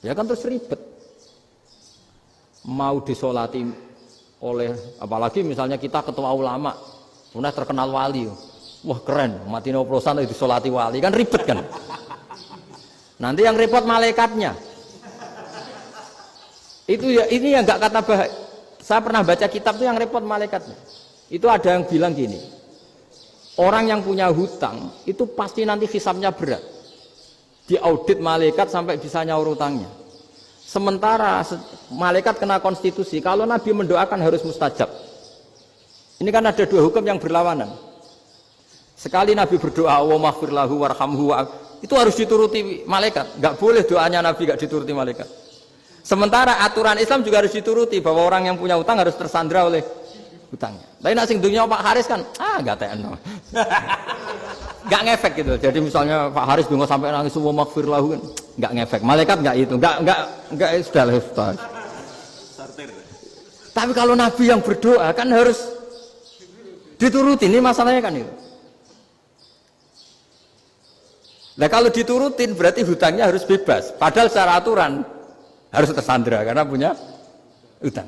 Ya kan terus ribet. Mau disolati oleh, apalagi misalnya kita ketua ulama, kemudian terkenal wali. Wah keren, matinya oplosan itu disolati wali, kan ribet kan. Nanti yang repot malaikatnya. Itu ya, ini yang nggak kata bahaya. Saya pernah baca kitab itu yang repot malaikatnya. Itu ada yang bilang gini, orang yang punya hutang itu pasti nanti hisabnya berat. Diaudit malaikat sampai bisa nyaur hutangnya. Sementara malaikat kena konstitusi, kalau Nabi mendoakan harus mustajab. Ini kan ada dua hukum yang berlawanan. Sekali Nabi berdoa, wa maghfir lahu warhamhu, itu harus dituruti malaikat. Nggak boleh doanya Nabi nggak dituruti malaikat. Sementara aturan Islam juga harus dituruti bahwa orang yang punya utang harus tersandra oleh utangnya. Tapi nak sing dunia Pak Haris kan, nggak TNO, nggak ngefek gitu. Jadi misalnya Pak Haris dungo sampai nangis semua maghfir lahu kan, nggak ngefek. Malaikat nggak itu, nggak sudah lah. Tapi kalau Nabi yang berdoa kan harus dituruti. Ini masalahnya kan itu. Nah kalau diturutin berarti hutangnya harus bebas. Padahal secara aturan harus tersandra karena punya utang.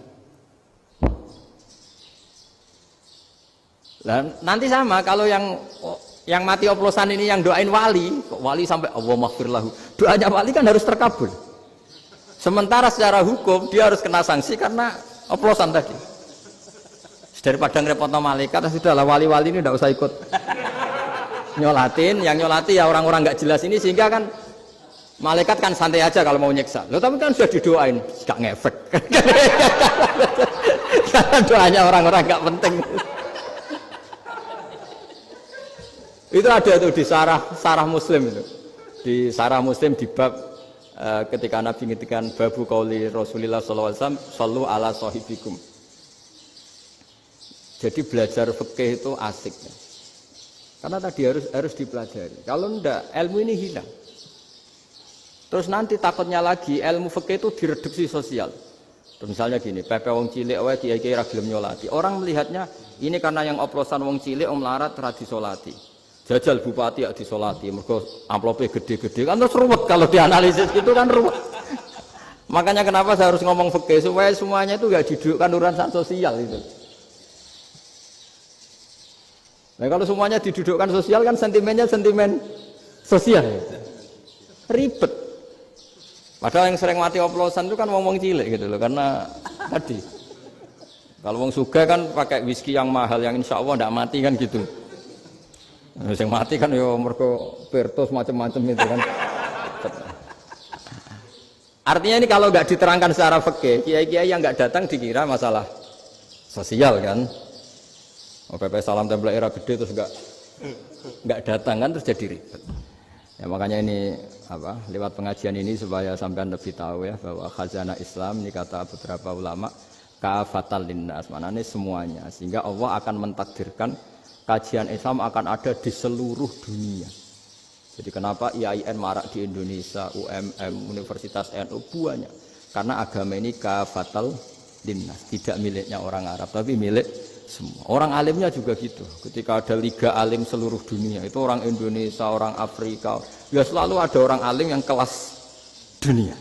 Dan nanti sama kalau yang mati oplosan ini yang doain wali, kok wali sampai Allah maghfir lahu. Doanya wali kan harus terkabul. Sementara secara hukum dia harus kena sanksi karena oplosan tadi. Daripada ngerepotno malaikat, sudahlah wali-wali ini tidak usah ikut nyolatin. Yang nyolati ya orang-orang nggak jelas ini, sehingga kan malaikat kan santai aja kalau mau nyiksa. Loh tapi kan sudah didoain, gak ngefek. Karena doanya orang-orang gak penting. Itu ada tuh di sarah Muslim itu. Di sarah Muslim di bab ketika Nabi ngintikan babu qauli Rasulullah sallallahu alaihi wasallam sallu ala sahibikum. Jadi belajar fikih itu asik. Ya. Karena tadi harus dipelajari. Kalau enggak ilmu ini hilang. Terus nanti takutnya lagi ilmu fikih itu direduksi sosial. Terus misalnya gini, pepe wong cilik wae kiai-kiai ra gelem nyolati. Orang melihatnya ini karena yang oplosan wong cilik om larat ra disolati. Jajal bupati ya disolati, mergo amplope gede-gede kan terus ruwet kalau dianalisis gitu kan ruwet. Makanya kenapa saya harus ngomong fikih supaya semuanya itu enggak didudukkan urusan sosial itu. Nah kalau semuanya didudukkan sosial kan sentimennya sentimen sosial. Ribet. Padahal yang sering mati oplosan itu kan wong cilik gitu loh, karena tadi kalau wong sugih kan pakai whisky yang mahal yang insya Allah tidak mati kan gitu. Yang mati kan ya mergo Virtus macam-macam itu kan. Artinya ini kalau nggak diterangkan secara fikih, kiai-kiai yang nggak datang dikira masalah sosial kan. PP salam tempel era gede terus nggak datang kan terus jadi ribet. Ya makanya ini apa lewat pengajian ini supaya sampean lebih tahu ya bahwa khazanah Islam ini kata beberapa ulama kafatal linnas, maknanya semuanya, sehingga Allah akan mentakdirkan kajian Islam akan ada di seluruh dunia. Jadi kenapa IAIN marak di Indonesia, UMM, Universitas NU banyak, karena agama ini kafatal linnas, tidak miliknya orang Arab tapi milik semua. Orang alimnya juga gitu. Ketika ada liga alim seluruh dunia, itu orang Indonesia, orang Afrika, ya selalu ada orang alim yang kelas dunia.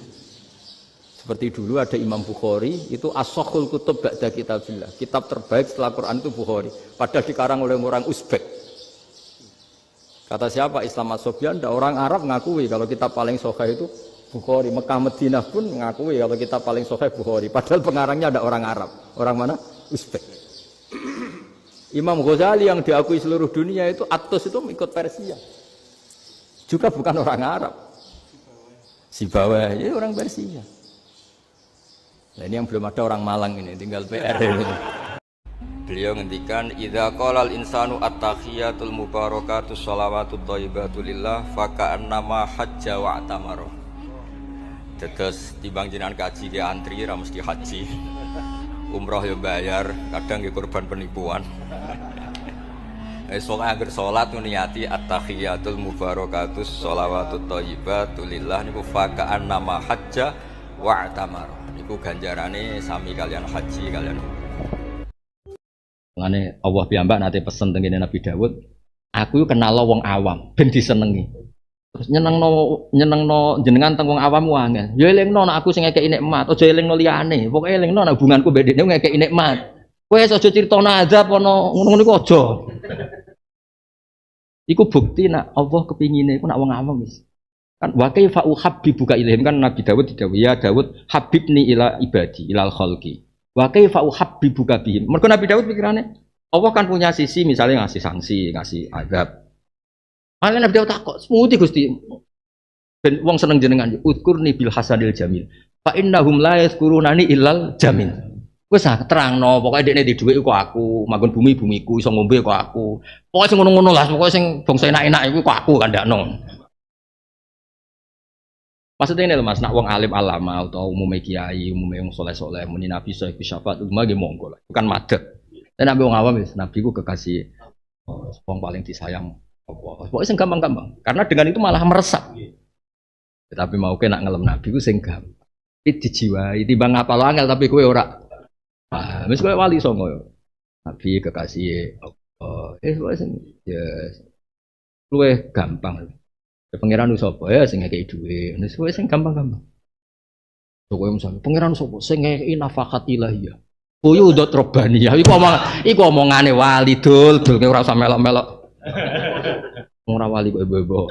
Seperti dulu ada Imam Bukhari, itu as-sakhul kutub ba'da kitabillah. Kitab terbaik setelah Quran itu Bukhari. Padahal dikarang oleh orang Uzbek. Kata siapa? Islam As-Sobyan, orang Arab ngakui kalau kitab paling sahih itu Bukhari. Mekah Madinah pun ngakui kalau kitab paling sahih Bukhari. Padahal pengarangnya ada orang Arab. Orang mana? Uzbek. Imam Ghazali yang diakui seluruh dunia itu Atus itu ikut Persia. Juga bukan orang Arab. Sibawayh, ya orang Persia. Nah, ini yang belum ada orang Malang ini, tinggal PR ini. Beliau ngendikan idza qala al-insanu at-tahiyatul mubarakatus shalawatut thayyibatu lillah fa ka'annama hajja wa atamara. Terus timbang jenengan kaji ke antri ra mesti haji. Umroh ya bayar, kadang nggih korban penipuan. Esok akhir salat niati at-tahiyatul mubarakatus shalawatut thayyibatu lillah niku fa ka'annama hajja wa atamara. Niku ganjarane sami kalian haji kalian. Ngene Allah piyambak nate pesen teng Nabi Daud, aku yo kenal wong awam ben disenengi. Terus nyenengno jenengan teng wong awam wae. Ya elingno nek aku sing ngekeki nikmat, aja elingno liyane. Pokoke elingno nek hubunganku mbek dekne ngekeki nikmat. Kowe aja critana azab ana ngono-ngono iku aja. Iku bukti nek Allah kepingine iku nek wong awam wis. Kan wa kaifa uhabbibuka ilaihim kan Nabi Daud didhawuhi ya Daud habibni ila ibadi ilal khalqi. Wa kaifa uhabbibuka bihim. Mergo Nabi Daud pikirane Allah kan punya sisi misalnya ngasih sanksi, ngasih azab. Akhirnya Nabi Daud takut, semuti Gusti. Ben wong seneng jenengan, udkurni bil hasanil jamil. Fa innahum la yazkurunani illal jamil. Wis terangno, pokoke dekne di dhuwit kok aku, manggon bumi bumiku, iso ngombe kok aku. Pokoke sing ngono-ngono lah, pokoke sing bangsa enak-enak iku kok aku kandakno. Maksudnya ini loh mas, nak wong alim alama atau umumnya kiai, umumnya yang soleh-soleh, muni nabi soal syafaat, umumnya gak monggo lah, bukan madet. Dan nabi wong awam, nabi ku kekasih, wong paling disayang. Pokoknya sing gampang-gampang, karena dengan itu malah meresap. Tapi mau kena ngelem nabi ku sing gampang. Itu dijiwai, timbang ngapal angel tapi kowe ora. Ah, wis kowe wali songo. Nabi kekasih, pokoknya sing ya luwih gampang. Pangeran sapa ya sing ngekeki dhuwit. Wis kowe sing gampang-gampang. Kowe misale pangeran sapa sing ngekeki nafaqat ilahiyah. Kuyu ndot robani. Iku omongane wali dul ora usah melok-melok. Ora wali kok ibu-ibu.